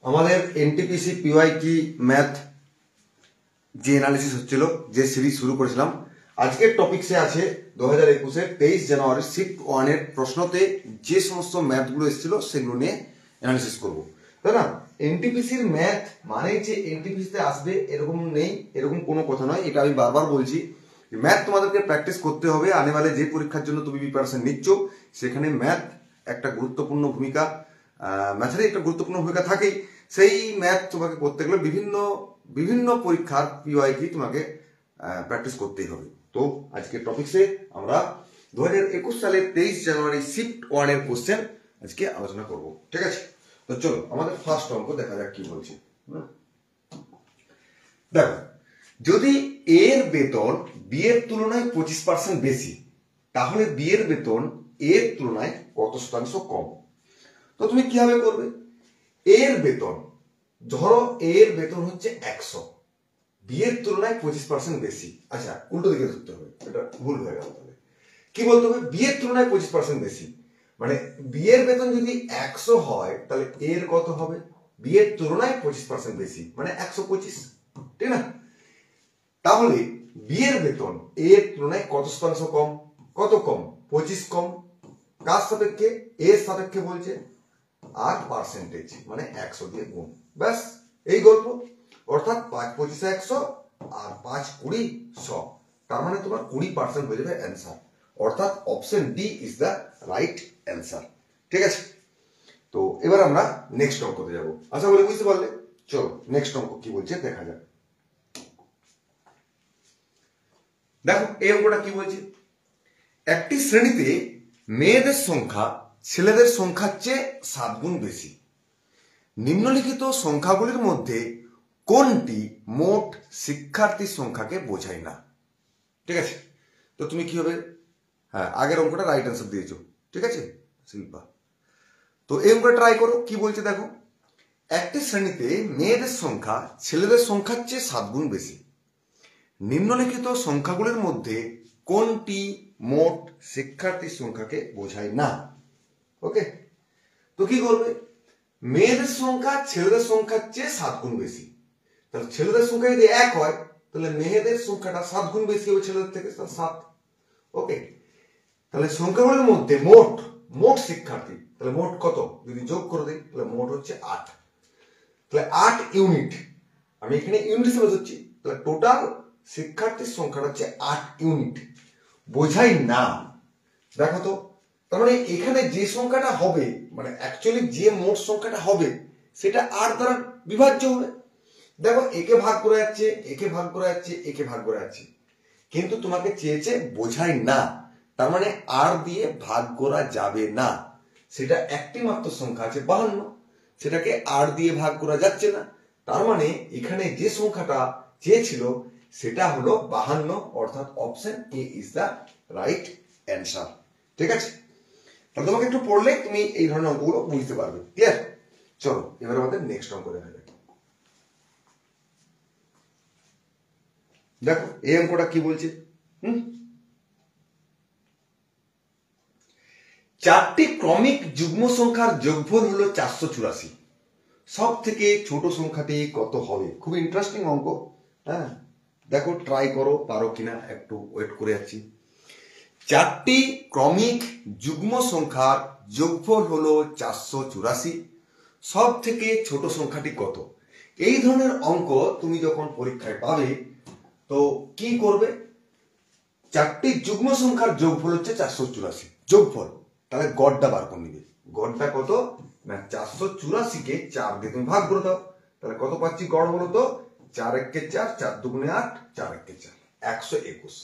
আমাদের NTPC পিওয়াইকি math যে analysis হচ্ছিল, যে সিরিজ শুরু করেছিলাম, আজকের টপিকসে আছে 2021-এর 23 জানুয়ারি শিফট 1-এর প্রশ্নতে যে সমস্ত ম্যাথগুলো এসেছিল সেগুলো নিয়ে অ্যানালিসিস করব, তাই না? এনটিপিসির ম্যাথ মানে যে এনটিপিসিতে আসবে এরকম নেই, এরকম কোনো কথা নয়। এটা আমি বারবার বলছি, ম্যাথ তোমাদেরকে প্র্যাকটিস করতে হবে। আনেবালে যে পরীক্ষার জন্য তুমি প্রিপারেশন নিচ্ছ সেখানে ম্যাথ একটা গুরুত্বপূর্ণ ভূমিকা, ম্যাথেরই একটা গুরুত্বপূর্ণ ভূমিকা থাকেই। সেই ম্যাথ তোমাকে করতে গেলে বিভিন্ন পরীক্ষার পিওয়াইকি তোমাকে প্র্যাকটিস করতেই হবে। তো আজকের টপিকসে আমরা 2021 সালের 23 জানুয়ারি শিফট 1-এর কোশ্চেন আজকে আলোচনা করব, ঠিক আছে? তো চলো আমাদের ফার্স্ট অঙ্ক দেখা যাক কি বলছে। দেখো, যদি এর বেতন বি এর তুলনায় 25% বেশি, তাহলে বি এর বেতন এর তুলনায় কত শতাংশ কম? তো তুমি কিভাবে করবে? এর বেতন, ধরো এর বেতন হচ্ছে 100, বি এর তুলনায় 25% বেশি। আচ্ছা, উল্টো দিকে ধরতে হবে, এটা ভুল হয়ে গেল। তাহলে কি বলতে হবে? বি এর তুলনায় 25% বেশি, মানে বি এর বেতন যদি 100 হয় তাহলে এর কত হবে? বি এর তুলনায় 25% বেশি মানে 125, ঠিক না? তাহলে বি এর বেতন এর তুলনায় কত শতাংশ কম? কত কম? 25 কম। কার সাপেক্ষে? এর সাপেক্ষে বলছে, আর পার্সেন্টেজ মানে 100 দিয়ে গুণ। ব্যাস, এই গল্প। অর্থাৎ 5 25 100 আর 5 20 100, তার মানে তোমার 20% হয়ে যাবে অ্যান্সার। অর্থাৎ option D is the right answer, ঠিক আছে? তো এবার আমরা নেক্সট অঙ্কতে যাব। আশা করি বুঝতে পারলে। চলো নেক্সট অঙ্ক কি বলছে দেখা যাক। দেখো এই অঙ্কটা কি বলছে, একটি শ্রেণীতে মেয়েদের সংখ্যা ছেলেদের সংখ্যার চেয়ে 7 গুণ বেশি। নিম্নলিখিত সংখ্যাগুলির মধ্যে কোনটি মোট শিক্ষার্থীর সংখ্যাকে বোঝায় না? ঠিক আছে, তো তুমি কি হবে? হ্যাঁ, আগের অঙ্কটা রাইট অ্যান্সার দিয়েছো, ঠিক আছে শিল্পা। তো এই অঙ্কটা ট্রাই করো। কি বলছে দেখো, একটি শ্রেণীতে মেয়েদের সংখ্যা ছেলেদের সংখ্যার চেয়ে 7 গুণ বেশি। নিম্নলিখিত সংখ্যাগুলির মধ্যে কোনটি মোট শিক্ষার্থীর সংখ্যাকে বোঝায় না? ওকে, তো কি করবে? মেয়েদের সংখ্যা ছেলেদের সংখ্যার চেয়ে 7 গুণ বেশি, তাহলে ছেলেদের সংখ্যা যদি 1 হয় তাহলে মেয়েদের সংখ্যাটা 7 গুণ বেশি হবে ছেলেদের থেকে, 7। ওকে, তাহলে সংখ্যাগুলোর মধ্যে মোট শিক্ষার্থী, তাহলে মোট কত যদি যোগ করে দিই তাহলে মোট হচ্ছে 8। তাহলে 8 ইউনিট, আমি এখানে ইউনিট হিসেবে ধরছি, তাহলে টোটাল শিক্ষার্থীর সংখ্যাটা হচ্ছে 8 ইউনিট। বোঝাই না। দেখো তো, তার মানে এখানে যে সংখ্যাটা হবে, মানে অ্যাকচুয়ালি যে মোট সংখ্যাটা হবে সেটা 8 দ্বারা বিভাজ্য হবে। দেখো, একে ভাগ করে যাচ্ছে, একে ভাগ করে যাচ্ছে, একে ভাগ করে যাচ্ছে, কিন্তু তোমাকে চেয়েছে বোঝাই না, তার মানে আর দিয়ে ভাগ করা যাবে না। সেটা একটি মাত্র সংখ্যা আছে 52, সেটাকে আর দিয়ে ভাগ করা যাচ্ছে না, তার মানে এখানে যে সংখ্যাটা চেয়েছিল সেটা হলো 52, অর্থাৎ option A is the right answer, ঠিক আছে? তাহলে তোমাকে একটু পড়লে তুমি এই ধরনের অঙ্কগুলো বুঝতে পারবে। ক্লিয়ার? চলো এবার আমাদের নেক্সট অঙ্ক দেখা যাক। দেখো এই অঙ্কটা কি বলছে, 4টি ক্রমিক যুগ্ম সংখ্যার যোগফল হলো 484। সব থেকে ছোট সংখ্যাটি কত হবে? খুব ইন্টারেস্টিং অঙ্ক। হ্যাঁ, দেখো ট্রাই করো, পারো কিনা, একটু ওয়েট করে যাচ্ছি। 4টি ক্রমিক যুগ্ম সংখ্যার যোগফল হলো 484, সব থেকে ছোট সংখ্যাটি কত? এই ধরনের অঙ্ক তুমি যখন পরীক্ষায় পাবে তো কি করবে? 4টি যুগ্ম সংখ্যার যোগফল হচ্ছে 484, যোগফল, তাহলে গড়টা বার করে নিবে। গড়টা কত না, 484-কে 4 দিয়ে তুমি ভাগ করে দাও, তাহলে কত পাচ্ছি গড় বলো তো? 4 1 4, 4 2 8, 4 1 4, 121।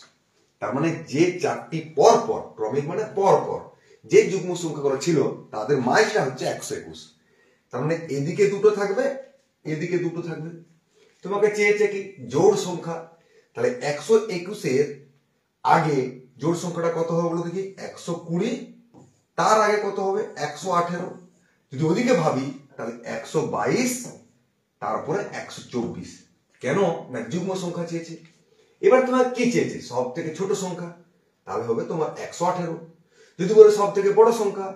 তার মানে যে 4টি পর পর, ক্রমিক মানে পর পর যে যুগ্ম সংখ্যাগুলো ছিল তাদের মাইলটা হচ্ছে 121। তার মানে এদিকে দুটো থাকবে, এদিকে দুটো থাকবে। তোমাকে চেয়েছে কি জোড় সংখ্যা, তাহলে 121-এর আগে জোড় সংখ্যাটা কত হবে বলো দেখি? 120। তার আগে কত হবে? 118। যদি ওদিকে ভাবি তাহলে 122, তারপরে 124। কেন না যুগ্ম সংখ্যা চেয়েছে। এবার তোমার কি চেয়েছে? সব থেকে ছোট সংখ্যা, তাহলে হবে তোমার 118। যদি বলে সব থেকে বড় সংখ্যা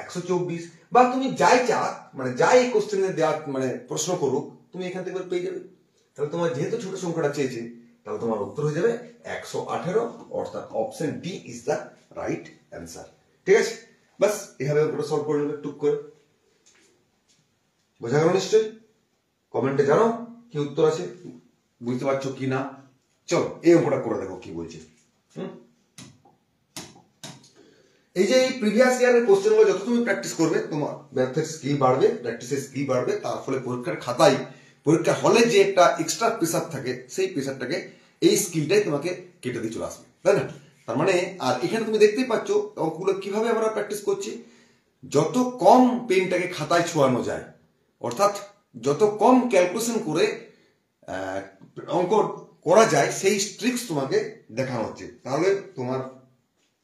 124, বা তুমি যাই চাক, মানে যাই এই কোশ্চেনে দেওয়া মানে প্রশ্ন করুক, তুমি এখান থেকে পেয়ে যাবে। তাহলে তোমার যেহেতু ছোট সংখ্যাটা চেয়েছে, তাহলে তোমার উত্তর হয়ে যাবে 118, অর্থাৎ option D is the right answer. ঠিক আছে, বাস এভাবে পুরো সলভ করে নেবে টুক করে। বোঝা গেল নিশ্চয়ই? কমেন্টে জানাও কি উত্তর আছে, বুঝতে পারছো কি না। চলো এই অঙ্কটা করে দেখো কি বলছে। এই যে এই প্রিভিয়াস ইয়ারের কোশ্চেনগুলো যত তুমি প্র্যাকটিস করবে, তোমার ম্যাথের স্কিল বাড়বে, প্র্যাকটিসের স্কিল বাড়বে, তার ফলে পরীক্ষার খাতায়, পরীক্ষার হলে যে একটা এক্সট্রা প্রেসার থাকে, সেই প্রেসারটাকে এই স্কিলটাই তোমাকে কেটে দিয়ে চলে আসবে, তাই না? তার মানে আর এখানে তুমি দেখতেই পাচ্ছ অঙ্কগুলো কিভাবে আমরা প্র্যাকটিস করছি। যত কম পেনটাকে খাতায় ছোঁয়ানো যায়, অর্থাৎ যত কম ক্যালকুলেশন করে অঙ্ক করা যায়, সেই ট্রিক্স তোমাকে দেখানো হচ্ছে। তাহলে তোমার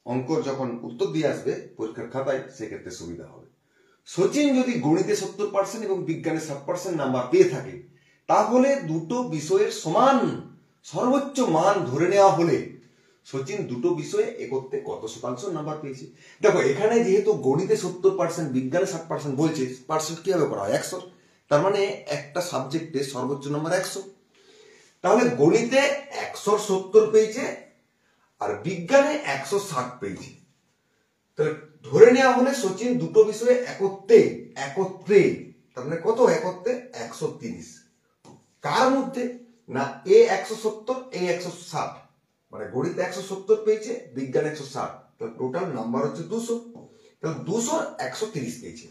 অঙ্ক যখন উত্তর দিয়ে আসবে পরীক্ষার খাতায়, সেক্ষেত্রে সুবিধা হবে। সচিন যদি গণিতে 70% এবং বিজ্ঞানে 60% নাম্বার পেয়ে থাকে, তাহলে দুটো বিষয়ের সমান সর্বোচ্চ মান ধরে নেওয়া হলে সচিন দুটো বিষয়ে একত্রে কত শতাংশ নাম্বার পেয়েছে। দেখো এখানে যেহেতু গণিতে 70%, বিজ্ঞানে 60% বলছে, পার্সেন্ট কিভাবে করা হয়? 100। তার মানে একটা সাবজেক্টে সর্বোচ্চ নাম্বার 100। তাহলে গণিতে 170 পেয়েছে আর বিজ্ঞানে 160 পেয়েছে। তাহলে ধরে নেওয়া হলে সচিন দুটো বিষয়ে একত্রে তার মানে কত একত্রে? 130। কার মধ্যে? না এ 170, এ 160, মানে গণিতে 170 পেয়েছে, বিজ্ঞান 160, তাহলে টোটাল নাম্বার হচ্ছে 200। তাহলে 200 130 পেয়েছে।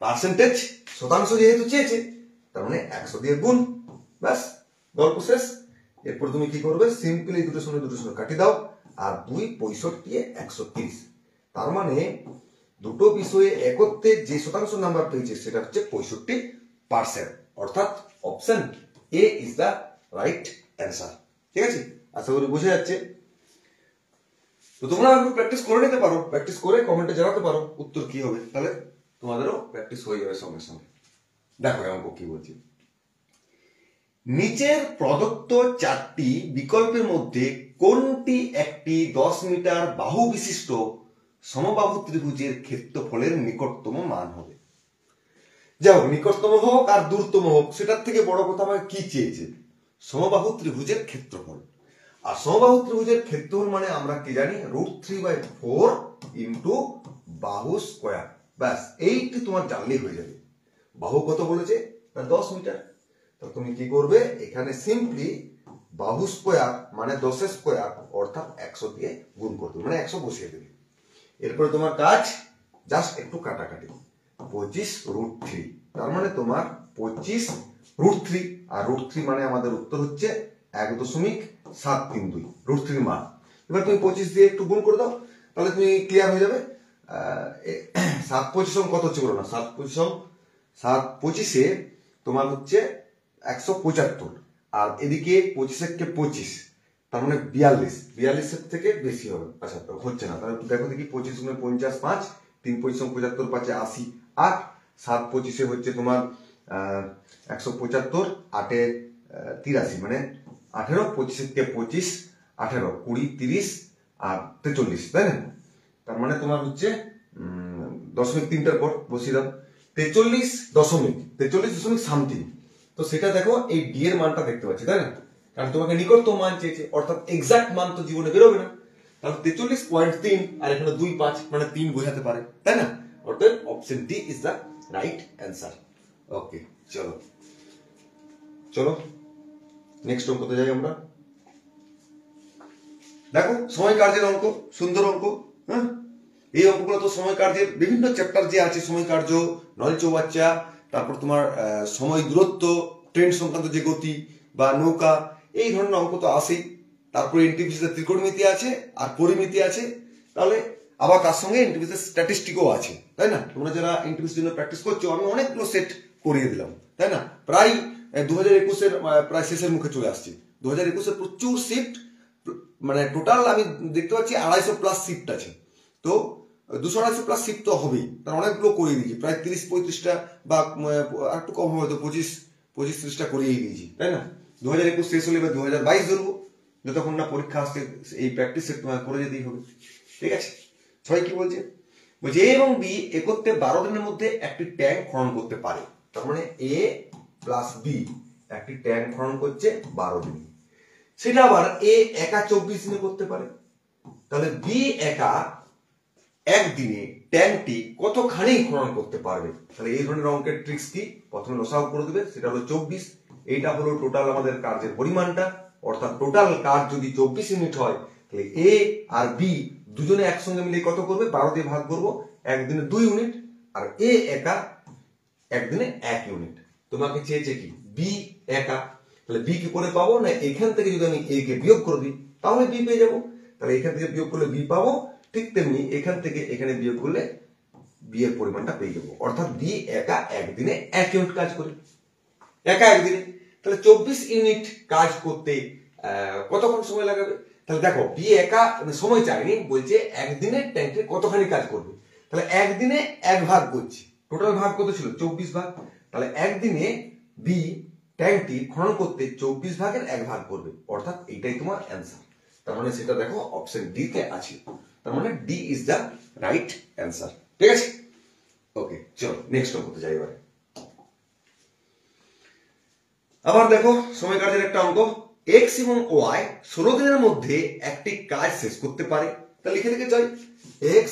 পার্সেন্টেজ শতাংশ যেহেতু চেয়েছে, তার মানে 100 দিয়ে গুণ, ব্যাস গল্প শেষ। এরপর তুমি কি করবে? সিম্পলি দুটো শূন্য কাটি দাও, আর 2 65 130। তার মানে দুটো বিষয়ে একত্রে যে শতাংশ নাম্বার পেয়েছে সেটা হচ্ছে 65%, অর্থাৎ option A is the right answer. ঠিক আছে, আশা করি বোঝা যাচ্ছে। তো তোমরা একটু প্র্যাকটিস করে নিতে পারো, প্র্যাকটিস করে কমেন্টে জানাতে পারো উত্তর কি হবে, তাহলে তোমাদেরও প্র্যাকটিস হয়ে যাবে সঙ্গে সঙ্গে। দেখো অঙ্ক কি বলছি। নিচের প্রদত্ত 4টি বিকল্পের মধ্যে কোনটি একটি 10 মিটার বাহু বিশিষ্ট সমবাহু ত্রিভুজের ক্ষেত্রফলের নিকটতম মান হবে? যাও নিকটতম হোক আর দূরতম হোক, সেটার থেকে বড় কথা আমাকে কি চেয়েছে? সমবাহু ত্রিভুজের ক্ষেত্রফল। আর সমবাহু ত্রিভুজের ক্ষেত্রফল মানে আমরা কি জানি? √3/4 ইন্টু বাহু স্কোয়ার। ব্যাস এইটি তোমার জানলেই হয়ে যাবে। বাহু কত বলেছে? 10 মিটার। তো তুমি কি করবে? এখানে সিম্পলি বাহু স্কোয়ার মানে 10 স্কোয়ার, অর্থাৎ 100 দিয়ে গুণ করতে, মানে 100 বসিয়ে দেবে। এরপরে তোমার কাজ জাস্ট একটু কাটাকাটি। 25√3, তার মানে তোমার 25√3, আর √3 মানে আমাদের উত্তর হচ্ছে 1.732 √3 মান। এবার তুমি 25 দিয়ে একটু গুণ করে দাও, তাহলে তুমি ক্লিয়ার হয়ে যাবে। 7 কত হচ্ছে বলো না? 7 তোমার হচ্ছে 175, আর এদিকে 25 তার মানে 42 থেকে বেশি হবে। আচ্ছা হচ্ছে না, তাহলে দেখো দেখি 25 × 50 5, 3 × 75 5 80, 8, 7 25 হচ্ছে তোমার 175, 8 83, মানে 18, 25 থেকে 25, 18, 20, 30 আর 43, তাই না? তার মানে তোমার হচ্ছে 0.3টার পর বসিয়ে দাও 43 সামথিং। তো সেটা দেখো এই ডি এর মানটা দেখতে পাচ্ছি, তাই না? কারণ তোমাকে নিকটতম মান চেয়েছে, অর্থাৎ এক্সাক্ট মান তো জীবনে বেরোবে না। তাহলে 43.3 আর এখানে 2.5 মানে 3 বোঝাতে পারে, তাই না? অর্থাৎ option D is the right answer. Okay, চলো নেক্সট অঙ্কতে যাই আমরা। দেখো সময় কার্যের অঙ্ক, সুন্দর অঙ্ক। হ্যাঁ, এই অঙ্কগুলো তো সময় কার্যের বিভিন্ন চ্যাপ্টার যে আছে, সময় কার্য, নল চৌবাচ্চা, তারপর তোমার সময় দূরত্ব, ট্রেন সংক্রান্ত যে গতি বা নৌকা, এই ধরনের অঙ্ক তো আসেই। তারপরে এনটিপিসিতে ত্রিকোণমিতি আছে আর পরিমিতি আছে। তাহলে আবার তার সঙ্গে এনটিপিসিতে স্ট্যাটিস্টিকও আছে, তাই না? তোমরা যারা এনটিপিসির জন্য প্র্যাকটিস করছো, আমি অনেকগুলো সেট করিয়ে দিলাম, তাই না? প্রায় 2021-এর প্রায় শেষের মুখে চলে আসছি। 2021-এর প্রচুর শিফট, মানে টোটাল আমি দেখতে পাচ্ছি 250+ শিফট আছে। তো 250+ শিফট তো হবেই, তার অনেকগুলো করিয়ে দিয়েছি, প্রায় 30-35টা বা একটু কম হবে, তো 25-30টা করিয়ে দিয়েছি, তাই না? 2021 শেষ হলে এবার 2022 ধরবো, যতক্ষণ না পরীক্ষা আসছে এই প্র্যাকটিস সেট তোমাকে করে যেতেই হবে। ঠিক আছে, সবাই কি বলছে? বলছে এ এবং বি একত্রে 12 দিনের মধ্যে একটি ট্যাঙ্ক খনন করতে পারে। তার মানে এ প্লাস বি একটি ট্যাঙ্ক খনন করছে 12 দিন। সেটা আবার এ একা 24 দিনে করতে পারে। তাহলে বি একা একদিনে ট্যাঙ্কটি কতখানি খনন করতে পারবে? তাহলে এই ধরনের অঙ্কের ট্রিক্স কি? প্রথমে লসাগু করে দিবে, সেটা হলো 24। এইটা হলো টোটাল আমাদের কাজের পরিমাণটা, অর্থাৎ টোটাল কাজ যদি 24 ইউনিট হয় তাহলে এ আর বি দুজনে একসঙ্গে মিলে কত করবে? 12 দিয়ে ভাগ করবো, একদিনে 2 ইউনিট, আর এ একা একদিনে 1 ইউনিট। তোমাকে চেয়েছে কি? বি একা। তাহলে বি কি করে পাবো? না এখান থেকে যদি আমি এ কে বিয়োগ করে দিই তাহলে বি পেয়ে যাবো। তাহলে এখান থেকে বিয়োগ করলে বি পাবো, ঠিক তেমনি এখান থেকে এখানে বিয়োগ করলে বি এর পরিমাণটা পেয়ে যাবো। অর্থাৎ বি একা একদিনে 1 ইউনিট কাজ করে, একা একদিনে। তাহলে 24 ইউনিট কাজ করতে কতক্ষণ সময় লাগাবে? তাহলে দেখো বি একা সময় চাইনি, বলছে একদিনে ট্যাঙ্কে কতখানি কাজ করবে। তাহলে একদিনে 1 ভাগ করছি, টোটাল ভাগ কত ছিল? 24 ভাগ। তাহলে একদিনে বি ট্যাঙ্কটি খনন করতে 24 ভাগের 1 ভাগ করবে, অর্থাৎ এইটাই তোমার অ্যান্সার। তার মানে সেটা দেখো অপশন ডি তে আছে। তার মানে D is the right answer. ঠিক আছে, ওকে চলো নেক্সট করতে যাই এবারে। আবার দেখো সময় কাজের একটা অঙ্ক, x এবং y 16 দিনের মধ্যে একটি কাজ শেষ করতে পারে। তা লিখে লিখে চাই, x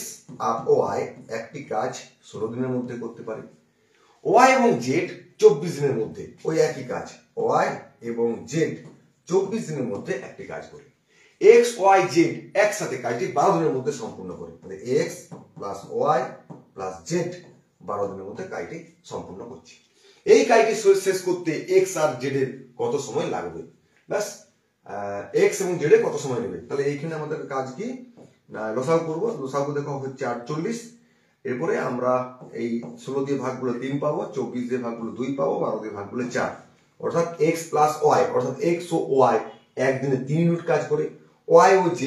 আর y একটি কাজ 16 দিনের মধ্যে করতে পারে। y এবং z 24 দিনের মধ্যে ওই একই কাজ, y এবং z 24 দিনের মধ্যে একটি কাজ করে। x y z একসাথে কাজটি 12 দিনের মধ্যে সম্পূর্ণ করে। মানে x plus y plus z 12 দিনের মধ্যে কাজটি সম্পূর্ণ করছে। এই কাজটি শেষ করতে x আর z এর কত সময় লাগবে? ব্যাস, x এবং z এর কত সময় নেবে? তাহলে এইখানে আমাদের কাজ কি? লসাগু করবো। লসাগু দেখো হচ্ছে 48। এরপরে আমরা এই 16 দিয়ে ভাগগুলো 3 পাবো, 24 দিয়ে ভাগগুলো 2 পাবো, 12 দিয়ে ভাগগুলো 4। অর্থাৎ x প্লাস y, অর্থাৎ x ও y একদিনে 3 ইউনিট কাজ করে, y ও z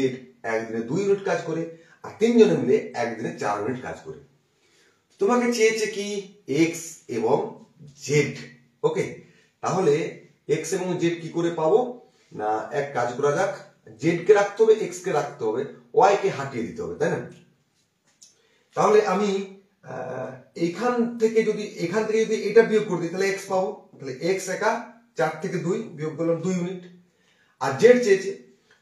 একদিনে 2 ইউনিট কাজ করে, আর তিনজনে মিলে একদিনে 4 ইউনিট কাজ করে। তোমাকে চেয়েছে কি? x এবং z। ওকে, তাহলে x এবং z কি করে পাবো? না এক কাজ করা যাক, z কে রাখতে হবে, x কে রাখতে হবে, y কে হাটিয়ে দিতে হবে, তাই না? তাহলে আমি এখান থেকে যদি এটা বিয়োগ করে দিই তাহলে x পাবো। তাহলে x একা 4 থেকে 2 বিয়োগ করলাম 2 ইউনিট, আর z চেয়েছে।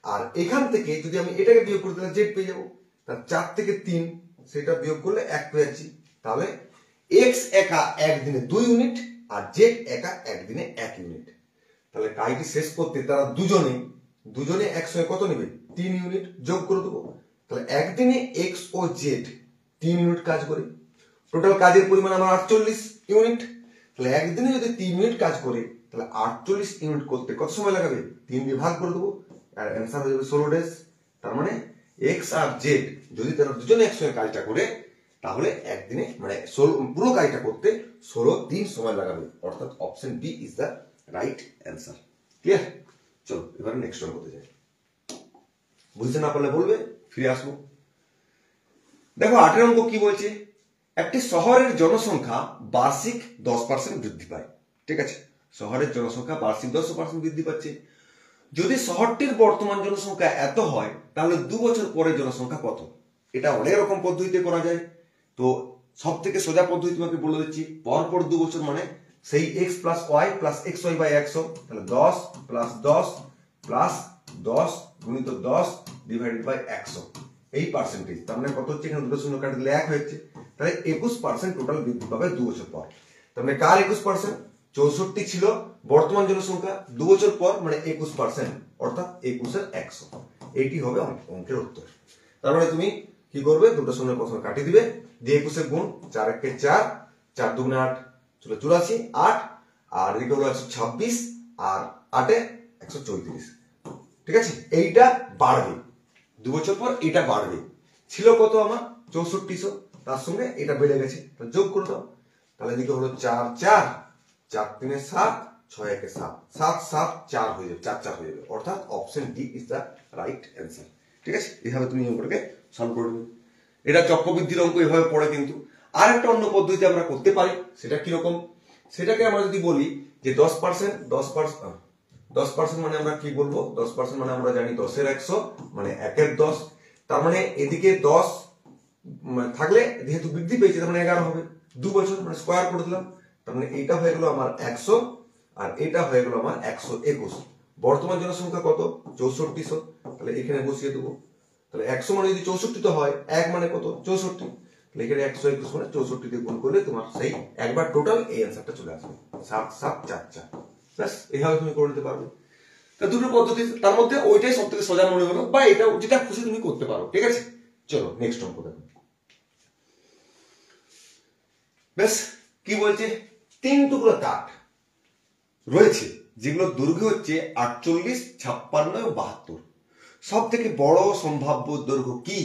আর এখান থেকে যদি আমি এটাকে বিয়োগ করি তাহলে z পেয়ে যাবো। তাহলে 4 থেকে 3 সেটা বিয়োগ করলে 1 পেয়ে যাচ্ছি। তাহলে x একা একদিনে 2 ইউনিট আর z একা একদিনে 1 ইউনিট। তাহলে কাজটি শেষ করতে তারা দুজনে একসঙ্গে কত নেবে? 3 ইউনিট যোগ করে দেবো। তাহলে একদিনে x ও z 3 ইউনিট কাজ করে, টোটাল কাজের পরিমাণ আমার 48 ইউনিট। তাহলে একদিনে যদি 3 ইউনিট কাজ করে তাহলে 48 ইউনিট করতে কত সময় লাগাবে? 3 দিয়ে ভাগ করে দেবো, আর অ্যান্সার হয়ে যাবে 16 ডেজ। তার মানে x আর z যদি তারা দুজনে একসঙ্গে কাজটা করে তাহলে একদিনে মানে পুরো কাজটা করতে 16 দিন সময় লাগাবে, অর্থাৎ option B is the right answer. Clear? চলো এবারে নেক্সট অঙ্ক করতে যাই। বুঝতে না পারলে বলবে, ফিরে আসবো। দেখো 8 অঙ্ক কি বলছে? একটি শহরের জনসংখ্যা বার্ষিক 10% বৃদ্ধি পায়। ঠিক আছে, শহরের জনসংখ্যা বার্ষিক 10% বৃদ্ধি পাচ্ছে। যদি শহরটির বর্তমান জনসংখ্যা এত হয় তাহলে 2 বছর পরে জনসংখ্যা কত? এটা অনেক রকম পদ্ধতিতে করা যায়। তো সব থেকে সোজা পদ্ধতি তোমাকে বলে দিচ্ছি, পরপর 2 বছর মানে সেই x plus y plus x y by 100, তাহলে 10 প্লাস 10 প্লাস 10 গুণিত 10 ডিভাইডেড বাই 100, এই পার্সেন্টেজ। তার মানে কত হচ্ছে? এখানে দুটো শূন্য কাটে দিলে 1 হচ্ছে। তাহলে 21% টোটাল বৃদ্ধি পাবে 2 বছর পর। তার মানে কার 21%? 64 ছিল বর্তমান জনসংখ্যা, 2 বছর পর মানে 21%, অর্থাৎ 21 এর 100। এইটি হবে অঙ্কের উত্তর। তার মানে তুমি কি করবে? দুটো শূন্য প্রথমে কাটিয়ে দিবে, দিয়ে 21 গুণ 4 একে 4, 4 দুগুণে 8 চলো 84, 8 আর এদিকে হলো 126 আর 8 এ 134। ঠিক আছে, এইটা বাড়বে 2 বছর পর, এটা বাড়বে। ছিল কত আমার? 6400, তার সঙ্গে এটা বেড়ে গেছে, যোগ করে দাও। তাহলে এদিকে হলো 4 4, 4 3 7, 6 1 7, 7 7 4 হয়ে যাবে, 4 4 হয়ে যাবে, অর্থাৎ option D is the right answer. ঠিক আছে, এইভাবে তুমি অঙ্কটাকে সলভ করে নেবে। এটা চক্রবৃদ্ধির অঙ্ক এভাবে পড়ে। কিন্তু আর একটা অন্য পদ্ধতি আমরা করতে পারি, সেটা কিরকম? সেটাকে আমরা যদি বলি যে 10% মানে আমরা কি বলবো? 10% মানে আমরা জানি 10 এর 100 মানে 1 এর 10। তার মানে এদিকে 10 থাকলে যেহেতু বৃদ্ধি পেয়েছে তার মানে 11 হবে, 2 বছর মানে স্কোয়ার করে দিলাম, তার মানে এইটা হয়ে গেল আমার 100 আর এটা হয়ে গেল আমার 121। বর্তমান জনসংখ্যা কত? 6400। তাহলে এখানে বসিয়ে দেবো। তাহলে 100 মানে যদি 64 তো হয়, 1 মানে কত? 64। তাহলে এখানে 121 মানে 64 দিয়ে গুণ করলে তোমার সেই একবার টোটাল এই অ্যান্সারটা চলে আসবে 7744। ব্যাস, এইভাবে তুমি করে নিতে পারবে। তা দুটো পদ্ধতি, তার মধ্যে ওইটাই সব থেকে সোজা মনে হলো, বা এটা যেটা খুশি তুমি করতে পারো। ঠিক আছে, চলো নেক্সট অঙ্ক দেখো। বেশ, কি বলছে? 3 টুকরো কাঠ রয়েছে যেগুলো দৈর্ঘ্য হচ্ছে 48, 56 ও 72। সব থেকে বড় সম্ভাব্য দৈর্ঘ্য কি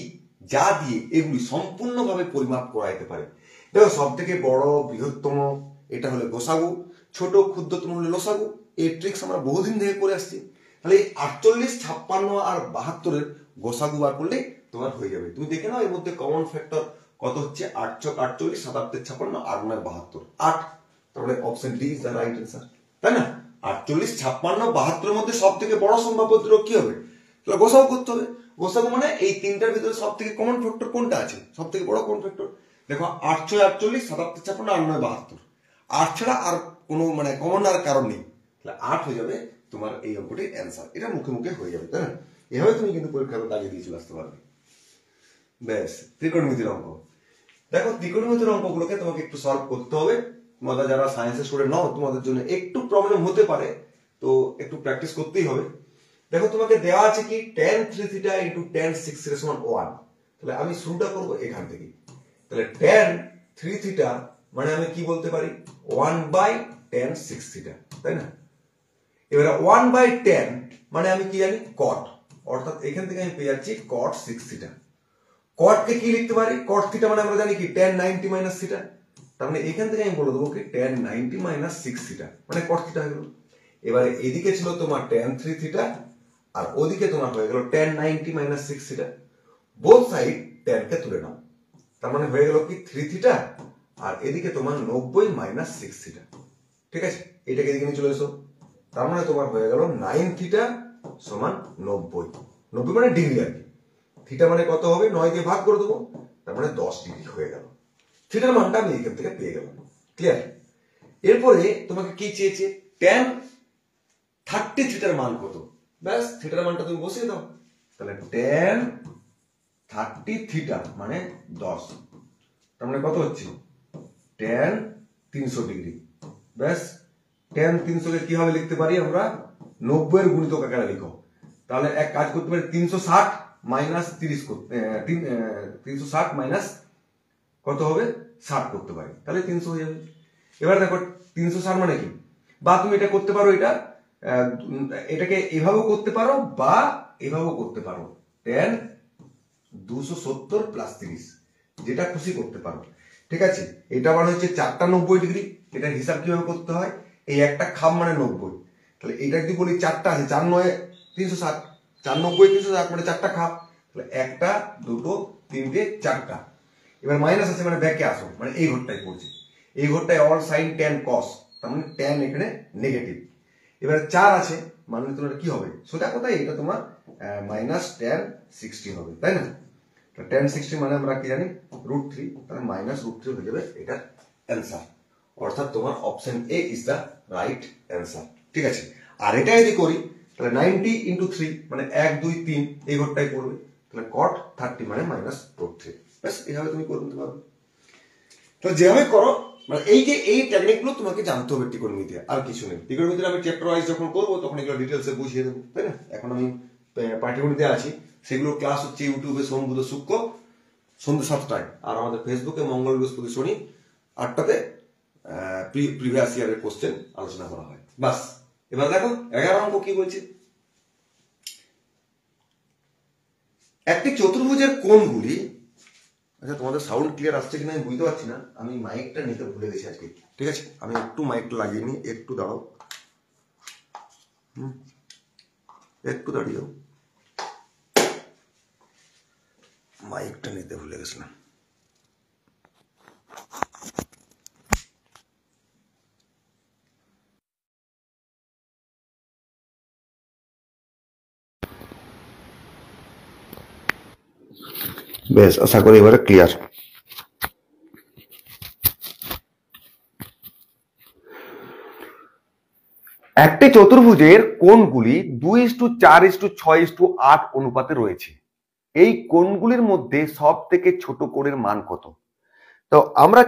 যা দিয়ে এগুলি সম্পূর্ণভাবে পরিমাপ করা যেতে পারে? দেখো, সব থেকে বড় বৃহত্তম এটা হলো গোসাগু, ছোট ক্ষুদ্রতম হলো লসাগু। এই ট্রিক্স আমরা বহুদিন থেকে করে আসছি। তাহলে এই 48, 56 আর 72-এর গোসাগু বার করলে তোমার হয়ে যাবে। তুমি দেখে নাও এর মধ্যে কমন ফ্যাক্টর কত হচ্ছে? 8 × 48, 7 × 8 = 56, 8 × 9 = 72, 8। তাহলে option D is the right answer, তাই না? 48, 56, 72-এর মধ্যে সব থেকে বড় সম্ভাব্য দৈর্ঘ্য কি হবে? তাহলে গোসাগু করতে হবে। গোসাগু মানে এই তিনটার ভিতরে সব থেকে কমন ফ্যাক্টর কোনটা আছে? সব থেকে বড় কমন ফ্যাক্টর দেখো, 8 × 48, 7 × 8 = 56, 8 × 9 = 72। 8 ছাড়া আর কোনো মানে কমন আর কারণ নেই। তাহলে 8 হয়ে যাবে তোমার এই অঙ্কটির অ্যান্সার। এটা মুখে মুখে হয়ে যাবে, তাই না? এভাবে তুমি কিন্তু পরীক্ষাতে দাগিয়ে দিয়ে চলে আসতে পারবে। ব্যাস, ত্রিকোণমিতির অঙ্ক দেখো। ত্রিকোণমিতির অঙ্কগুলোকে তোমাকে একটু সলভ করতে হবে। তোমরা যারা সায়েন্সের স্টুডেন্ট নাও, তোমাদের জন্য একটু প্রবলেম হতে পারে, তো একটু প্র্যাকটিস করতেই হবে। দেখো, তোমাকে দেওয়া আছে কি tan 3θ × tan 6θ = 1। তাহলে আমি শুরুটা করবো এখান থেকে। তাহলে tan 3θ মানে আমি কি বলতে পারি? 1/tan 6θ, তাই না? এবারে 1/tan মানে আমি কি জানি? cot, অর্থাৎ এখান থেকে আমি পেয়ে যাচ্ছি cot 6θ। cot কে কি লিখতে পারি? cot θ মানে আমরা জানি কি tan 90 - θ। তার মানে এখান থেকে আমি বলে দেবো কি tan 90 - 6θ মানে cot θ হয়ে গেল। এবারে এদিকে ছিল তোমার tan 3θ আর ওদিকে তোমার হয়ে গেল tan 90 - 6θ। বোথ সাইড tan কে তুলে নাও, তার মানে হয়ে গেল কি 3θ আর এদিকে তোমার 90 - 6θ। ঠিক আছে, এটাকে এদিকে নিয়ে চলে এসো। তার মানে তোমার হয়ে গেল 9θ = 90। 90 মানে ডিগ্রি আর কি। থিটা মানে কত হবে? 9 দিয়ে ভাগ করে দেবো, তার মানে 10 ডিগ্রি হয়ে গেল। থিটার মানটা আমি এখান থেকে পেয়ে গেলাম। ক্লিয়ার? এরপরে তোমাকে কি চেয়েছে? tan 30θ এর মান কত? ব্যাস, থিটার মানটা তুমি বসিয়ে দাও। তাহলে tan 30θ মানে 10, তার মানে কত হচ্ছে? tan 300 degree. ব্যাস, tan 300 কে কিভাবে লিখতে পারি আমরা? 90 এর গুণিতক আকারে লিখো। তাহলে এক কাজ করতে পারি, 360 - 30 360 - কত হবে? 60 করতে পারি, তাহলে 300 হয়ে যাবে। এবার দেখো 360 মানে কি? বা তুমি এটা করতে পারো, এটাকে এভাবেও করতে পারো বা এভাবেও করতে পারো, tan 270 + 30, যেটা খুশি করতে পারো। ঠিক আছে, এটা মানে হচ্ছে 4টা 90 ডিগ্রি। এটার হিসাব কিভাবে করতে হয়? এই একটা খাম মানে 90। তাহলে এটা যদি বলি 4টা আছে, 4 × 9 = 360, 4 × 90 = 360 মানে 4টা খাম। তাহলে 1টা 2টো 3টে 4টা। এবার মাইনাস আছে মানে ব্যাকে আসো, মানে এই ঘরটাই পড়ছে। এই ঘরটায় অল সাইন tan cos, তার মানে tan এখানে নেগেটিভ। এবার 4 আছে মানে তোমার কি হবে? সোজা কথা, এটা তোমার -tan 60 হবে, তাই না? tan 60 মানে আমরা কি জানি? √3, তাহলে -√3 হয়ে যাবে এটার অ্যান্সার। অর্থাৎ তোমার option A is the right answer. ঠিক আছে, আর এটা যদি করি তাহলে 90 × 3 মানে 1 2 3 এই ঘরটাই পড়বে। তাহলে cot 30 মানে -√3। ব্যাস, এইভাবে তুমি করে নিতে পারবে। তো যেভাবে করো, মানে এই টেকনিকগুলো তোমাকে জানতে হবে ত্রিকোণমিতি, আর কিছু নেই। ত্রিকোণমিতি আমি চ্যাপ্টার ওয়াইজ যখন করবো তখন এগুলো ডিটেলসে বুঝিয়ে দেবো, তাই না? এখন আমি পাটিগণিতে আছি, সেগুলো ক্লাস হচ্ছে ইউটিউবে সোম বুধ শুক্র সন্ধ্যে 7টায়, আর আমাদের ফেসবুকে মঙ্গল বৃহস্পতি শনি 8টাতে প্রিভিয়াস ইয়ারের কোশ্চেন আলোচনা করা হয়। বাস, এবার দেখো 11 অঙ্ক কি বলছে। একটি চতুর্ভুজের কোণগুলি, আচ্ছা তোমাদের সাউন্ড ক্লিয়ার আসছে কিনা আমি বুঝতে পারছি না, আমি মাইকটা নিতে ভুলে গেছি আজকে। ঠিক আছে, আমি একটু মাইকটা লাগিয়ে নিই, একটু দাঁড়াও, একটু দাঁড়িয়ে যাও, মাইকটা নিতে ভুলে গেছিলাম। বেশ, আশা করি এবারে ক্লিয়ার। একটি চতুর্ভুজের কোণগুলি 2:4:6:8 অনুপাতে রয়েছে। এই কোণগুলির মধ্যে সব থেকে ছোট কোণের মান কত? তো আমরা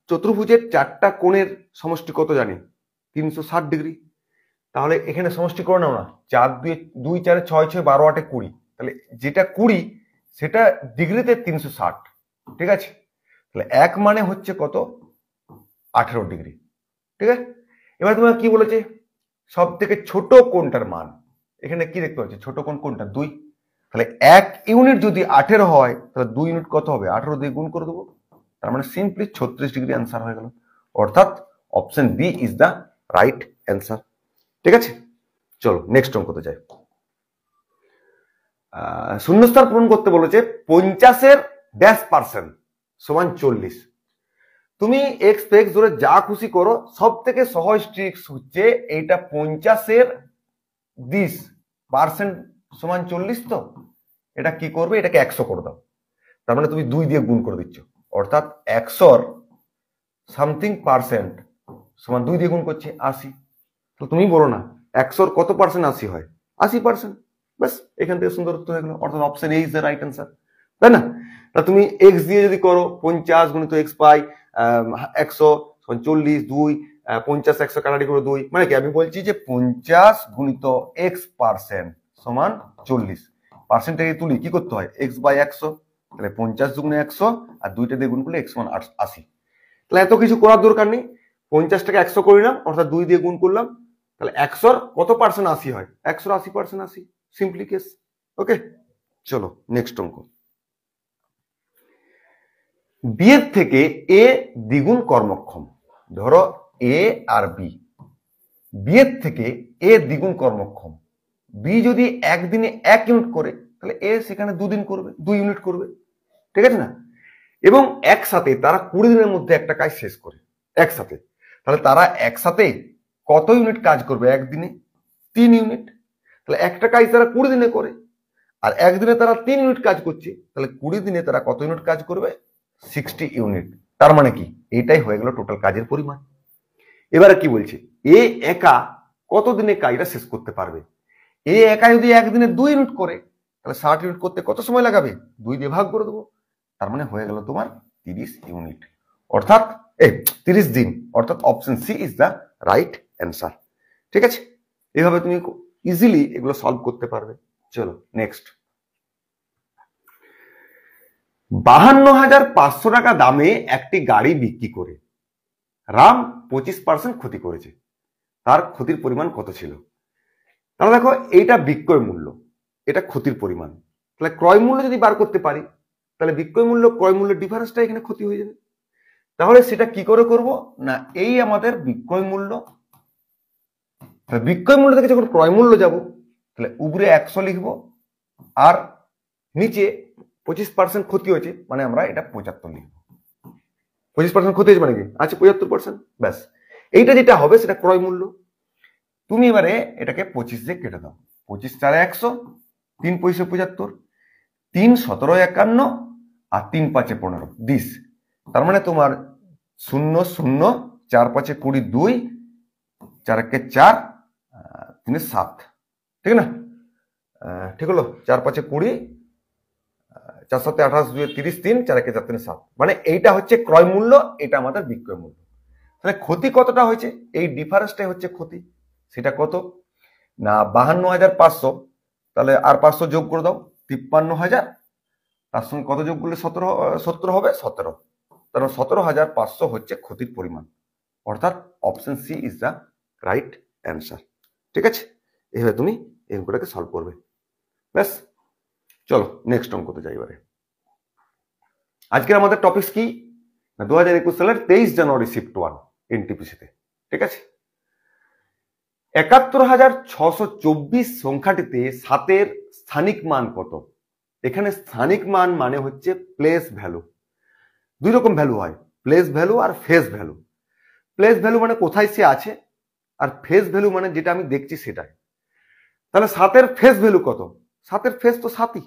চতুর্ভুজের চারটা কোণের সমষ্টি কত জানি? 360 ডিগ্রি। তাহলে এখানে সমষ্টি করে নাও না, 4 2 4 6 6 12 8 20, তাহলে যেটা 20 সেটা ডিগ্রিতে 360, ঠিক আছে? তাহলে এক মানে হচ্ছে কত? 18 ডিগ্রি, ঠিক আছে? এবার তোমার কি বলেছে? সব থেকে ছোট কোণটার মান। এখানে কি দেখতে পাচ্ছি? ছোট কোণ কোনটা? 2। তাহলে 1 ইউনিট যদি 18 হয় তাহলে 2 ইউনিট কত হবে? 18 দিয়ে গুণ করে দেবো। তার মানে সিম্পলি 36 ডিগ্রি অ্যান্সার হয়ে গেল। অর্থাৎ option B is the right answer, ঠিক আছে? চলো নেক্সট অঙ্কতে যাই। শূন্যস্থান পূরণ করতে বলেছে 50-এর %% সমান 40। তুমি এক্স ফেক্স ধরে যা খুশি করো, সব থেকে সহজ ট্রিক্স হচ্ছে এইটা 50-এর 20% সমান 40। তো এটা কি করবে? এটাকে 100 করে দাও। তার মানে তুমি 2 দিয়ে গুণ করে দিচ্ছ, অর্থাৎ 100 সামথিং পার্সেন্ট সমান 2 দিয়ে গুণ করছে 80। তো তুমি বলো না 100 কত পার্সেন্ট 80 হয়? 80%। ব্যাস, এখান থেকে সুন্দর উত্তর হয়ে গেল। অর্থাৎ option A is the right answer, তাই না? তা তুমি এক্স দিয়ে যদি করো 50 গুণিত এক্স পাই 100 40, 2 50 100 কাটারি করে 2, মানে কি আমি বলছি যে 50 গুণিত এক্স পার্সেন্ট সমান 40। পার্সেন্টটাকে তুলি কি করতে হয়? X by 100। তাহলে 50 গুণে 100 আর 2টা দিয়ে গুণ করলে এক্স সমান 80। তাহলে এত কিছু করার দরকার নেই, 50টাকে 100 করে নিলাম, অর্থাৎ 2 দিয়ে গুণ করলাম। তাহলে 100 কত পার্সেন্ট 80 হয়? 100 80% 80, সিম্পলি কেস। ওকে, চলো নেক্সট অঙ্ক। বি এর থেকে এ দ্বিগুণ কর্মক্ষম। ধরো এ আর বি, বি এর থেকে এ দ্বিগুণ কর্মক্ষম। বি যদি একদিনে 1 ইউনিট করে তাহলে এ সেখানে 2 দিন করবে, 2 ইউনিট করবে, ঠিক আছে না? এবং একসাথে তারা 20 দিনের মধ্যে একটা কাজ শেষ করে একসাথে। তাহলে তারা একসাথে কত ইউনিট কাজ করবে একদিনে? 3 ইউনিট। তাহলে একটা কাজ তারা 20 দিনে করে, আর একদিনে তারা 3 ইউনিট কাজ করছে, তাহলে 20 দিনে তারা কত ইউনিট কাজ করবে? 60 ইউনিট। তার মানে কি? এটাই হয়ে গেল টোটাল কাজের পরিমাণ। এবারে কি বলছে? এ একা কত দিনে কাজটা শেষ করতে পারবে? এ একা যদি একদিনে 2 ইউনিট করে তাহলে 60 ইউনিট করতে কত সময় লাগাবে? 2 দিয়ে ভাগ করে দেবো। তার মানে হয়ে গেল তোমার 30 ইউনিট, অর্থাৎ 30 দিন। অর্থাৎ option C is the right answer, ঠিক আছে? এইভাবে তুমি ইজিলি এগুলো সলভ করতে পারবে। চলো নেক্সট। 52,500 টাকা দামে একটি গাড়ি বিক্রি করে রাম 25% ক্ষতি করেছে। তার ক্ষতির পরিমাণ কত ছিল? তাহলে দেখো, এইটা বিক্রয় মূল্য, এটা ক্ষতির পরিমাণ। তাহলে ক্রয় মূল্য যদি বার করতে পারি তাহলে বিক্রয় মূল্য ক্রয় মূল্যের ডিফারেন্সটা এখানে ক্ষতি হয়ে যাবে। তাহলে সেটা কি করে করব না, এই আমাদের বিক্রয় মূল্য, বিক্রয় মূল্য থেকে যখন ক্রয় মূল্য যাব তাহলে উপরে 100 লিখবো আর নিচে 25% ক্ষতি হয়েছে মানে আমরা এটা 75 লিখবো। 25% ক্ষতি হয়েছে মানে কি আছে 75%। ব্যাস, এইটা যেটা হবে সেটা ক্রয় মূল্য। তুমি এবারে এটাকে 25 দিয়ে কেটে দাও। 25 4 100, 3 পয়সা 75, 3 17 51 আর 3 5 15 20। তার মানে তোমার 0 0 4 5 20 2 4 1 4 3 7, ঠিক না? ঠিক হলো? 4 5 20 4 7 28 2 30 3 4 1 4 3 7। মানে এইটা হচ্ছে ক্রয় মূল্য, এটা আমাদের বিক্রয় মূল্য। তাহলে ক্ষতি কতটা হয়েছে? এই ডিফারেন্সটাই হচ্ছে ক্ষতি। সেটা কত না 52,500, তাহলে আর 500 যোগ করে দাও 53,000, তার সঙ্গে কত যোগ করলে 70 হবে? 17। তাহলে 17,500 হচ্ছে ক্ষতির পরিমাণ। অর্থাৎ option C is the right answer, ঠিক আছে? এইভাবে তুমি এই অঙ্কটাকে সলভ করবে। ব্যাস, চলো নেক্সট অঙ্কতে যাই এবারে। আজকের আমাদের টপিকস কি না 2021 সালের 23 জানুয়ারি শিফট 1 এনটিপিসিতে, ঠিক আছে? 71,624 সংখ্যাটিতে 7-এর স্থানিক মান কত? এখানে স্থানিক মান মানে হচ্ছে প্লেস ভ্যালু। দুই রকম ভ্যালু হয়, প্লেস ভ্যালু আর ফেস ভ্যালু। প্লেস ভ্যালু মানে কোথায় সে আছে, আর ফেস ভ্যালু মানে যেটা আমি দেখছি সেটাই। তাহলে 7-এর ফেস ভ্যালু কত? 7-এর ফেস তো 7ই।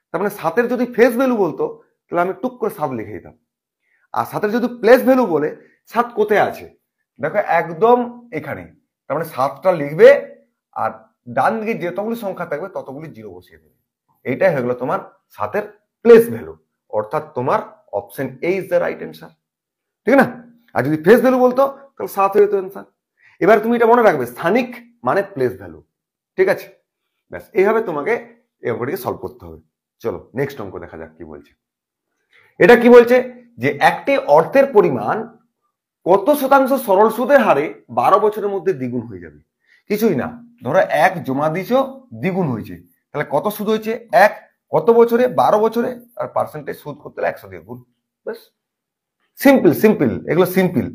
তার মানে 7-এর যদি ফেস ভ্যালু বলতো তাহলে আমি টুক করে 7 লিখে দিতাম। আর 7-এর যদি প্লেস ভ্যালু বলে 7 কোথায় আছে, দেখো একদম এখানে, তার মানে 7টা লিখবে আর ডান দিকে যতগুলি সংখ্যা থাকবে ততগুলি 0 বসিয়ে দেবে। এইটাই হয়ে গেল তোমার 7-এর প্লেস ভ্যালু, অর্থাৎ তোমার option A is the right answer, ঠিক না? আর যদি প্লেস ভ্যালু বলতো তাহলে 7 হয়ে যেত অ্যান্সার। এবার তুমি এটা মনে রাখবে, স্থানিক মানে প্লেস ভ্যালু, ঠিক আছে? ব্যাস, এইভাবে তোমাকে এই অঙ্কটিকে সলভ করতে হবে। চলো নেক্সট অঙ্ক দেখা যাক কি বলছে। এটা কি বলছে যে একটি অর্থের পরিমাণ কত শতাংশ সরল সুদের হারে 12 বছরের মধ্যে দ্বিগুণ হয়ে যাবে? কিছুই না, ধরো 1 জমা দিয়েছো, দ্বিগুণ হয়েছে, তাহলে কত সুদ হয়েছে? 1 কত বছরে? 12 বছরে। আর পার্সেন্টেজ সুদ করতে হলে 100 দিয়ে গুণ। ব্যাস, সিম্পল সিম্পল, এগুলো সিম্পল।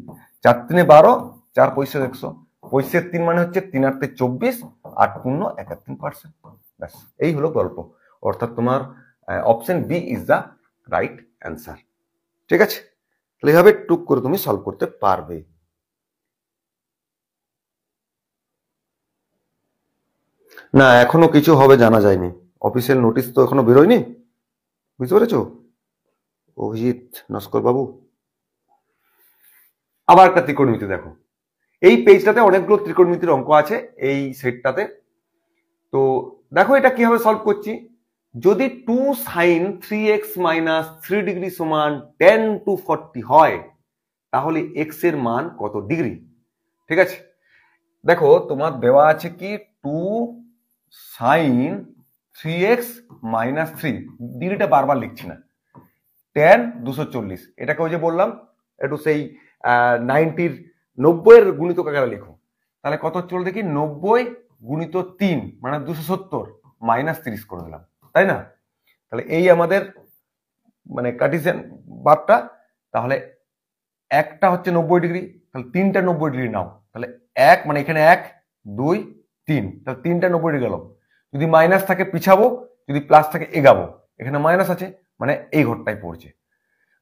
4 3 12, 4 পয়সা 100, পয়সের 3 মানে হচ্ছে 3 8 24, 8 পূর্ণ 71%। ব্যাস, এই হলো গল্প। অর্থাৎ তোমার option B is the right answer, ঠিক আছে? তাহলে এইভাবে টুক করে তুমি সলভ করতে পারবে। না, এখনো কিছু হবে জানা যায়নি, অফিসিয়াল নোটিশ তো এখনো বেরোয়নি, বুঝতে পেরেছো অভিজিৎ নস্কর বাবু? আবার একটা ত্রিকোণমিতি দেখো, এই পেজটাতে অনেকগুলো ত্রিকোণমিতির অঙ্ক আছে এই সেটটাতে। তো দেখো এটা কিভাবে সলভ করছি। যদি 2 sin 3x - 3 ডিগ্রি সমান tan 240 হয়, তাহলে x এর মান কত ডিগ্রি? ঠিক আছে, দেখো তোমার দেওয়া আছে কি 2 sin 3x - 3, ডিগ্রিটা বারবার লিখছি না, tan 240, এটাকে ওই যে বললাম একটু সেই 90 এর গুণিতক আকারে লিখো। তাহলে কত চল দেখি, 90 গুণিত 3 মানে 270 - 30 করে দিলাম, তাই না? তাহলে এই আমাদের মানে কার্টেসিয়ান ভাবটা। তাহলে একটা হচ্ছে 90 ডিগ্রি, তাহলে 3টা 90 ডিগ্রি নাও। তাহলে 1 মানে এখানে 1 2 3, তাহলে 3টা 90 ডিগ্রি গেল। যদি মাইনাস থাকে পিছাবো, যদি প্লাস থাকে এগাবো। এখানে মাইনাস আছে মানে এই ঘরটাই পড়ছে।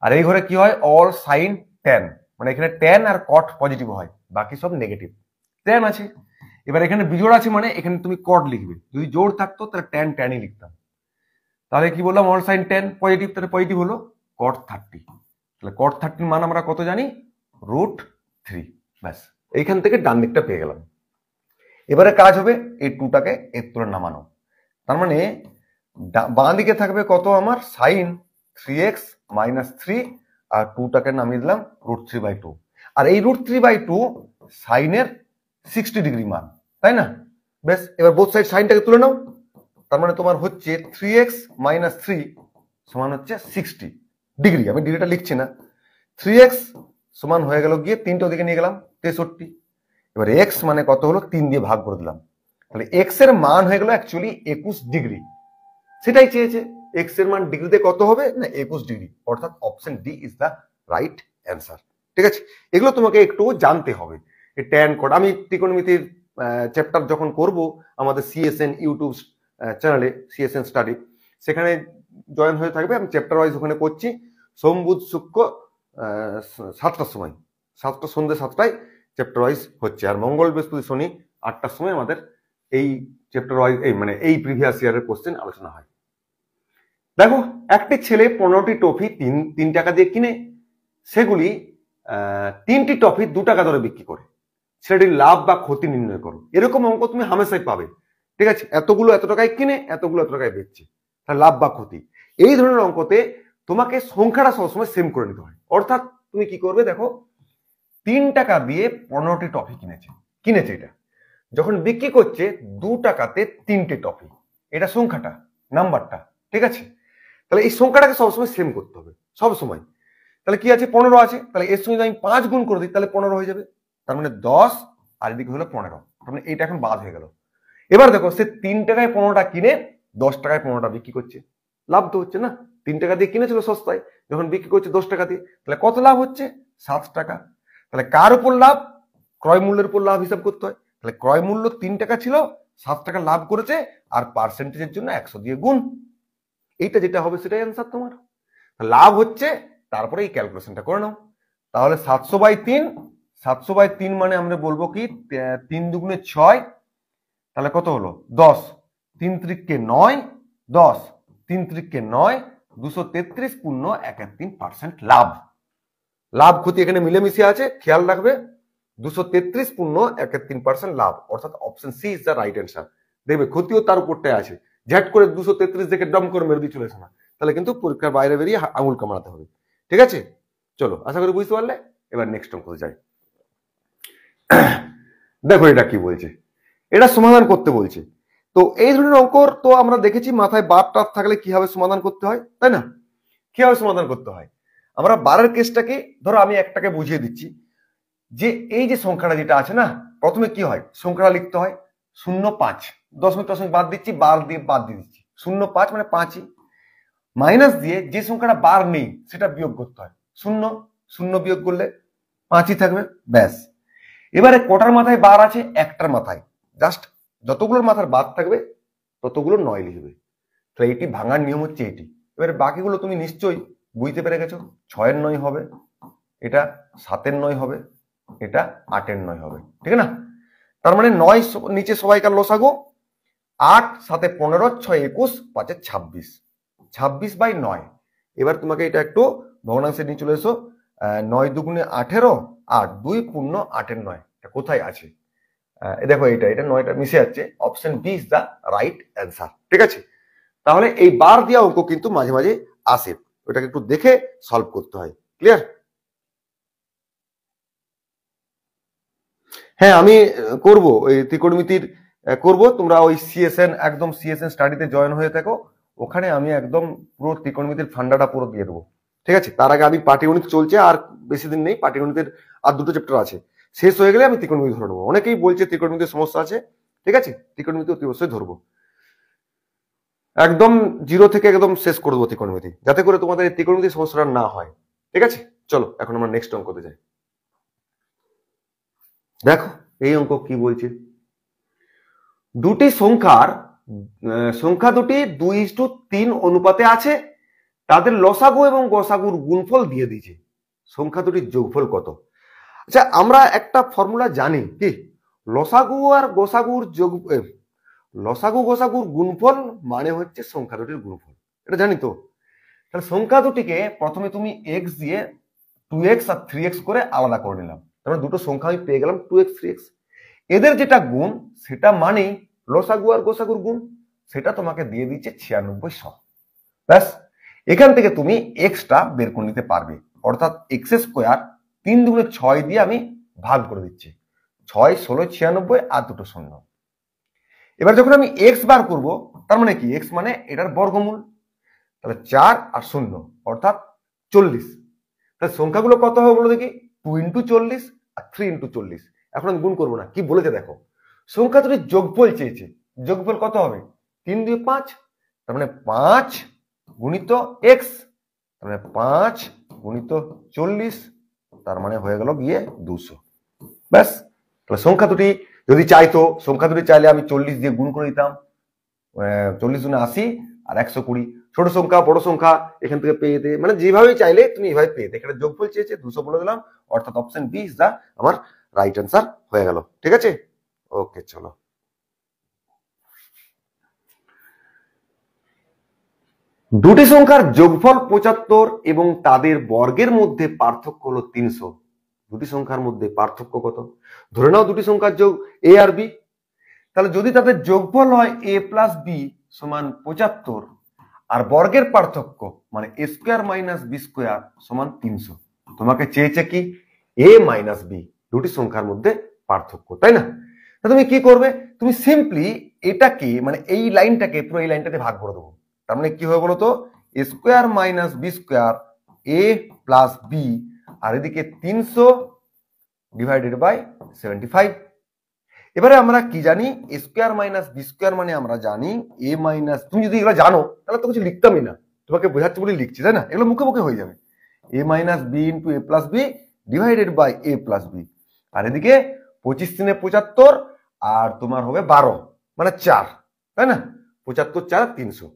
আর এই ঘরে কি হয়, অল সাইন ট্যান, মানে এখানে ট্যান আর কট পজিটিভ হয়, বাকি সব নেগেটিভ। ট্যান আছে, এবার এখানে বিজোড় আছে মানে এখানে তুমি কট লিখবে, যদি জোড় থাকতো তাহলে ট্যান ট্যানই লিখতাম। তাহলে কি বললাম, অল সাইন ট্যান পজিটিভ, তাহলে পজিটিভ হলো কট 30। তাহলে কট 30 মান আমরা কত জানি, √3। ব্যাস, এইখান থেকে ডান দিকটা পেয়ে গেলাম। এবারে কাজ হবে এই 2টাকে এর তুলে নামানো। তার মানে বাঁ দিকে থাকবে কত আমার, সাইন 3x - 3, আর 2টাকে নামিয়ে দিলাম √3/2। আর এই √3/2 সাইনের 60 ডিগ্রি মান, তাই না? বেশ, এবার বোথ সাইড সাইনটাকে তুলে নাও। তার মানে তোমার হচ্ছে 3x - 3 সমান হচ্ছে 60 ডিগ্রি। আমি ডিগ্রিটা লিখছি না। 3x সমান হয়ে গেল গিয়ে 3টা ওদিকে নিয়ে গেলাম 63। এবার x মানে কত হলো, 3 দিয়ে ভাগ করে দিলাম। তাহলে x এর মান হয়ে গেল অ্যাকচুয়ালি 21 ডিগ্রি। সেটাই চেয়েছে, x এর মান ডিগ্রিতে কত হবে না, 21 ডিগ্রি। অর্থাৎ option D is the right answer, ঠিক আছে? এগুলো তোমাকে একটু জানতে হবে। এই ট্যান কট আমি ত্রিকোণমিতির চ্যাপ্টার যখন করব আমাদের সিএসএন ইউটিউব চ্যানেলে, সিএসএন স্টাডি, সেখানে জয়েন হয়ে থাকবে। আমি চ্যাপ্টার ওয়াইজ ওখানে করছি। সোম বুধ শুক্র 7টার সময়, 7টা সন্ধ্যে 7টায় চ্যাপ্টার ওয়াইজ হচ্ছে। আর মঙ্গল বৃহস্পতি শনি 8টার সময় আমাদের এই চ্যাপ্টার ওয়াইজ এই প্রিভিয়াস ইয়ারের কোশ্চেন আলোচনা হয়। দেখো, একটি ছেলে 15টি টফি 3 টাকা দিয়ে কিনে সেগুলি 3টি টফি 2 টাকা দরে বিক্রি করে। ছেলেটির লাভ বা ক্ষতি নির্ণয় করো। এরকম অঙ্ক তুমি হামেশাই পাবে, ঠিক আছে? এতগুলো এত টাকায় কিনে, এতগুলো এত টাকায় বেচছে, তাহলে লাভ বা ক্ষতি। এই ধরনের অঙ্কতে তোমাকে সংখ্যাটা সবসময় সেম করে নিতে হয়। অর্থাৎ তুমি কি করবে, দেখো 3 টাকা দিয়ে 15টি টফি কিনেছে, এটা যখন বিক্রি করছে 2 টাকাতে 3টে টফি, এটা সংখ্যাটা, নাম্বারটা, ঠিক আছে? তাহলে এই সংখ্যাটাকে সবসময় সেম করতে হবে, সবসময়। তাহলে কি আছে, 15 আছে, তাহলে এর সঙ্গে আমি 5 গুণ করে দিই, তাহলে 15 হয়ে যাবে। তার মানে 10 আর এদিকে হলো 15। তার মানে এটা এখন বাদ হয়ে গেল। এবার দেখো, সে 3 টাকায় 15টা কিনে 10 টাকায় 15টা বিক্রি করছে, লাভ তো হচ্ছে না? 3 টাকা দিয়ে কিনেছিল সস্তায়, যখন বিক্রি করছে 10 টাকা দিয়ে, তাহলে কত লাভ হচ্ছে, 7 টাকা। তাহলে কার উপর লাভ, ক্রয় মূল্যের উপর লাভ হিসাব করতে হয়। তাহলে ক্রয় মূল্য 3 টাকা ছিল, 7 টাকা লাভ করেছে, আর পার্সেন্টেজের জন্য 100 দিয়ে গুণ। এইটা যেটা হবে সেটাই অ্যান্সার তোমার। লাভ হচ্ছে, তারপরে এই ক্যালকুলেশনটা করে নাও। তাহলে 700/3, 700/3 মানে আমরা বলবো কি 3 দুগুণে 6, তাহলে কত হলো 10, 3 × 3 = 9, 10, 3 × 3 = 9, 233.13% লাভ। লাভ ক্ষতি এখানে মিলেমিশে আছে, খেয়াল রাখবে। 233.13% লাভ, অর্থাৎ option C is the right answer. দেখবে ক্ষতিও তার উপরটায় আছে, ঝ্যাট করে 233 দেখে ডম করে মেরে দিয়ে চলেছে না, তাহলে কিন্তু পরীক্ষার বাইরে বেরিয়ে আঙুল কামড়াতে হবে। ঠিক আছে, চলো আশা করি বুঝতে পারলে। এবার নেক্সট অঙ্কে যাই। দেখো এটা কি বলছে, এটা সমাধান করতে বলছে। তো এই ধরনের অঙ্কর তো আমরা দেখেছি মাথায় বার টার থাকলে কিভাবে সমাধান করতে হয়, তাই না? কিভাবে সমাধান করতে হয়, আমরা বারের কেসটাকে ধরো আমি একটাকে বুঝিয়ে দিচ্ছি। যে এই যে সংখ্যাটা যেটা আছে না, প্রথমে কি হয়, সংখ্যাটা লিখতে হয় 0.5, দশমিক দশমিক বাদ দিচ্ছি, বার দিয়ে বাদ দিয়ে দিচ্ছি, 0.5 মানে 5ই, মাইনাস দিয়ে যে সংখ্যাটা বার নেই সেটা বিয়োগ করতে হয়, 0 0 বিয়োগ করলে 5ই থাকবে, ব্যাস। এবারে কটার মাথায় বার আছে, একটার মাথায়, জাস্ট যতগুলোর মাথার বার থাকবে ততগুলো 9 লিখবে। তো এইটি ভাঙার নিয়ম হচ্ছে এটি। এবারে বাকিগুলো তুমি নিশ্চয়ই বুঝতে পেরে গেছো, 6-এর 9 হবে, এটা 7-এর 9 হবে, এটা 8-এর 9 হবে, ঠিক না? তার মানে 9 নিচে সবাইকার লসাগু, 8 7 15, 6 21, 5 26, 26/9। এবার তোমাকে এটা একটু ভগ্নাংশে নিয়ে চলে এসো, 9 দুগুণে 18, 8 2 পূর্ণ 8-এর 9, এটা কোথায় আছে? দেখো এটা 9টা মিশে যাচ্ছে, option B is the right answer. ঠিক আছে, তাহলে এই বার দেওয়া অঙ্ক কিন্তু মাঝে মাঝে আসে, ওটাকে একটু দেখে সলভ করতে হয়। ক্লিয়ার? হ্যাঁ, আমি করব ওই ত্রিকোণমিতির করব, তোমরা ওই সিএসএন একদম সিএসএন স্টাডিতে জয়েন হয়ে থাকো, ওখানে আমি একদম পুরো ত্রিকোণমিতির ফান্ডাটা পুরো দিয়ে দেবো। ঠিক আছে, তার আগে আমি পাটিগণিত চলছে, আর বেশি দিন নেই, পাটিগণিতের আর 2টো চ্যাপ্টার আছে, শেষ হয়ে গেলে আমি ত্রিকোণমিতি ধরে নেবো। অনেকেই বলছে ত্রিকোণমিতির সমস্যা আছে, ঠিক আছে, ত্রিকোণমিতি অতি অবশ্যই ধরবো, একদম 0 থেকে একদম শেষ করে দেবো ত্রিকোণমিতি, যাতে করে তোমাদের এই ত্রিকোণমিতির সমস্যাটা না হয়। ঠিক আছে, চলো এখন আমরা নেক্সট অঙ্কতে যাই। দেখো এই অঙ্ক কি বলছে, দুটি সংখ্যা দুটি 2:3 অনুপাতে আছে, তাদের লসাগু এবং গসাগুর গুণফল দিয়ে দিয়েছে, সংখ্যা দুটির যোগফল কত? আচ্ছা, আমরা একটা ফর্মুলা জানি কি, লসাগু আর গসাগুর লসাগু গসাগুর গুণফল মানে হচ্ছে সংখ্যা দুটির গুণফল, এটা জানি তো। তাহলে সংখ্যা দুটিকে প্রথমে তুমি এক্স দিয়ে 2x আর 3x করে আলাদা করে নিলাম, তারপরে দুটো সংখ্যা আমি পেয়ে গেলাম 2x 3x। এদের যেটা গুণ সেটা মানেই লসাগু আর গোসাগুর গুণ, সেটা তোমাকে দিয়ে দিচ্ছে 9600। ব্যাস, এখান থেকে তুমি এক্সটা বের করে নিতে পারবে, অর্থাৎ এক্স স্কোয়ার 3 দুগুণে 6 দিয়ে আমি ভাগ করে দিচ্ছি, 6 16 96 আর দুটো শূন্য। এবার যখন আমি এক্স বার করব, তার মানে কি, এক্স মানে এটার বর্গমূল, তাহলে 4 আর 0 অর্থাৎ 40। তাহলে সংখ্যাগুলো কত হবে বলো দেখি, 2 × 40 আর 3 × 40। এখন আমি গুণ করবো না, কি বলেছে দেখো, সংখ্যা দুটির যোগফল চেয়েছে, যোগফল কত হবে, 3 2 5, তার মানে 5 গুণিত এক্স, তার মানে 5 গুণিত 40, তার মানে হয়ে গেল গিয়ে 200। ব্যাস, তাহলে সংখ্যা দুটি যদি চাইতো, সংখ্যা দুটি চাইলে আমি 40 দিয়ে গুণ করে দিতাম, 40 গুণে 80 আর 120। ছোট সংখ্যা বড় সংখ্যা এখান থেকে পেয়ে যেতে, মানে যেভাবে চাইলে তুমি এইভাবে পেয়ে যেতে। এখানে যোগফল চেয়েছে 200 বলে দিলাম, অর্থাৎ অপশন বি ইজ দা আমার রাইট অ্যান্সার হয়ে গেল। ঠিক আছে, ওকে চলো। দুটি সংখ্যার যোগফল 75 এবং তাদের বর্গের মধ্যে পার্থক্য হলো 300। দুটি সংখ্যার মধ্যে পার্থক্য কত? ধরে নাও দুটি সংখ্যার যোগ এ আর বি, তাহলে যদি তাদের যোগফল হয় a প্লাস বি সমান 75, আর বর্গের পার্থক্য মানে a square minus B square সমান 300, তোমাকে চেয়েছে কি a মাইনাস বি, দুটি সংখ্যার মধ্যে পার্থক্য, তাই না? তা তুমি কি করবে, তুমি সিম্পলি এটাকে মানে এই লাইনটাকে পুরো এই লাইনটাতে ভাগ করে দেবো। তার মানে কি হবে বলতো, a square minus B square a plus B, আর এদিকে 300 ডিভাইডেড বাই 75। এবারে আমরা কি জানি, A square minus B square মানে আমরা জানি এ মাইনাস, তুমি যদি এগুলো জানো তাহলে তো কিছু লিখতামই না, তোমাকে বোঝাচ্ছি বলে লিখছি, তাই না? এগুলো মুখে মুখে হয়ে যাবে, A minus B into A plus B divided by A plus B, আর এদিকে 25 × 3 = 75, আর তোমার হবে 12 মানে 4, তাই না? 75 4 300,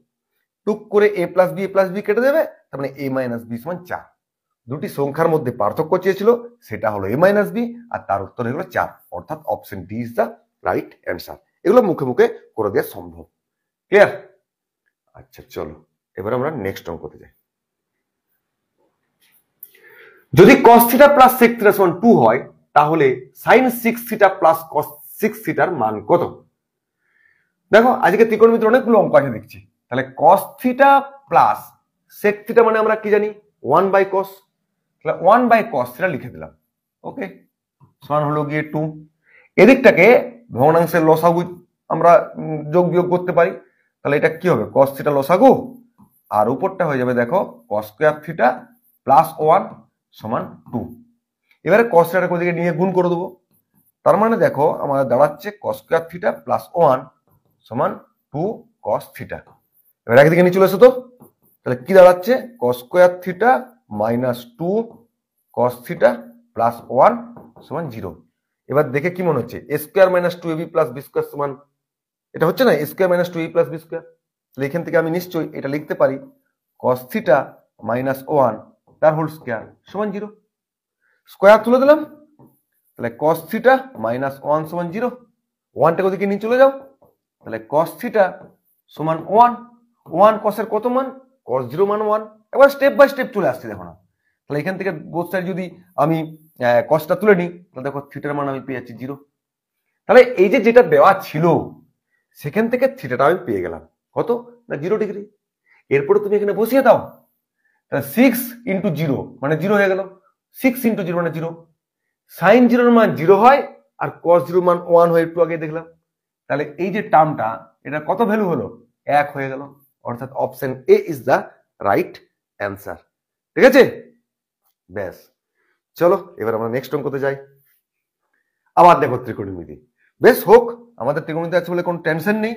টুক করে এ প্লাস বি কেটে দেবে, তার মানে এ মাইনাস বি সমান 4। দুটি সংখ্যার মধ্যে পার্থক্য চেয়েছিল, সেটা হলো এ মাইনাস বি, আর তার উত্তর হলো 4, অর্থাৎ option D is the right answer. এগুলো মুখে মুখে করে দেওয়া সম্ভব। ক্লিয়ার? আচ্ছা চলো এবার আমরা নেক্সট অঙ্কতে যাই। যদি cos theta plus sec theta সমান 2 হয় তাহলে sin 6 থিটা প্লাস cos 6 থিটার মান কত? দেখো আজকে ত্রিকোণমিতির অনেকগুলো অঙ্ক আছে দেখছি। তাহলে cos theta plus sec theta মানে আমরা কি জানি 1 বাই cos, তাহলে 1 বাই cos থিটা লিখে দিলাম। ওকে, সমান হলো গিয়ে 2। এদিকটাকে ভগ্নাংশের লসাগু আমরা যোগ বিয়োগ করতে পারি, তাহলে এটা কি হবে cos থিটা লসাগু, আর উপরটা হয়ে যাবে দেখো cos স্কয়ার থিটা প্লাস 1 সমান 2। এবারে cos থিটাকে ওদিকে নিয়ে গুণ করে দেবো, তার মানে দেখো আমাদের দাঁড়াচ্ছে cos স্কয়ার থিটা প্লাস 1 সমান 2 cos থিটা। এবার একদিকে নিয়ে চলে এসো তো, তাহলে কি দাঁড়াচ্ছে cos square theta minus 2 cos theta plus 1 সমান 0। এবার দেখে কি মনে হচ্ছে a square minus 2ab plus b square সমান, এটা হচ্ছে না a square minus 2a plus b square. তাহলে এখান থেকে আমি নিশ্চয়ই এটা লিখতে পারি cos থিটা মাইনাস 1 তার হোল স্কয়ার সমান 0। স্কয়ার তুলে দিলাম, তাহলে cos থিটা মাইনাস 1 সমান 0। 1টাকে ওদিকে নিয়ে চলে যাও, তাহলে cos থিটা সমান 1। 1 cos এর কত মান, cos 0 মান 1। এবার স্টেপ বাই স্টেপ চলে আসছে দেখো না। তাহলে এখান থেকে বোথ সাইড যদি আমি cosটা তুলে নিই তাহলে দেখো থিটার মান আমি পেয়ে যাচ্ছি 0। তাহলে এই যে যেটা দেওয়া ছিল সেখান থেকে থিটাটা আমি পেয়ে গেলাম কত না 0 ডিগ্রি। এরপরে তুমি এখানে বসিয়ে দাও, তাহলে 6 ইন্টু 0 মানে 0 হয়ে গেল, 6 ইন্টু 0 মানে 0। সাইন 0 এর মান 0 হয় আর cos 0 মান 1 হয়, একটু আগে দেখলাম। তাহলে এই যে টার্মটা এটা কত ভ্যালু হলো 1 হয়ে গেল, অর্থাৎ option A is the right answer. ঠিক আছে, ব্যাস চলো এবার আমরা নেক্সট অঙ্কতে যাই। আবার দেখো ত্রিকোণমিতি, বেশ হোক আমাদের ত্রিকোণমিতি আছে বলে কোনো টেনশন নেই।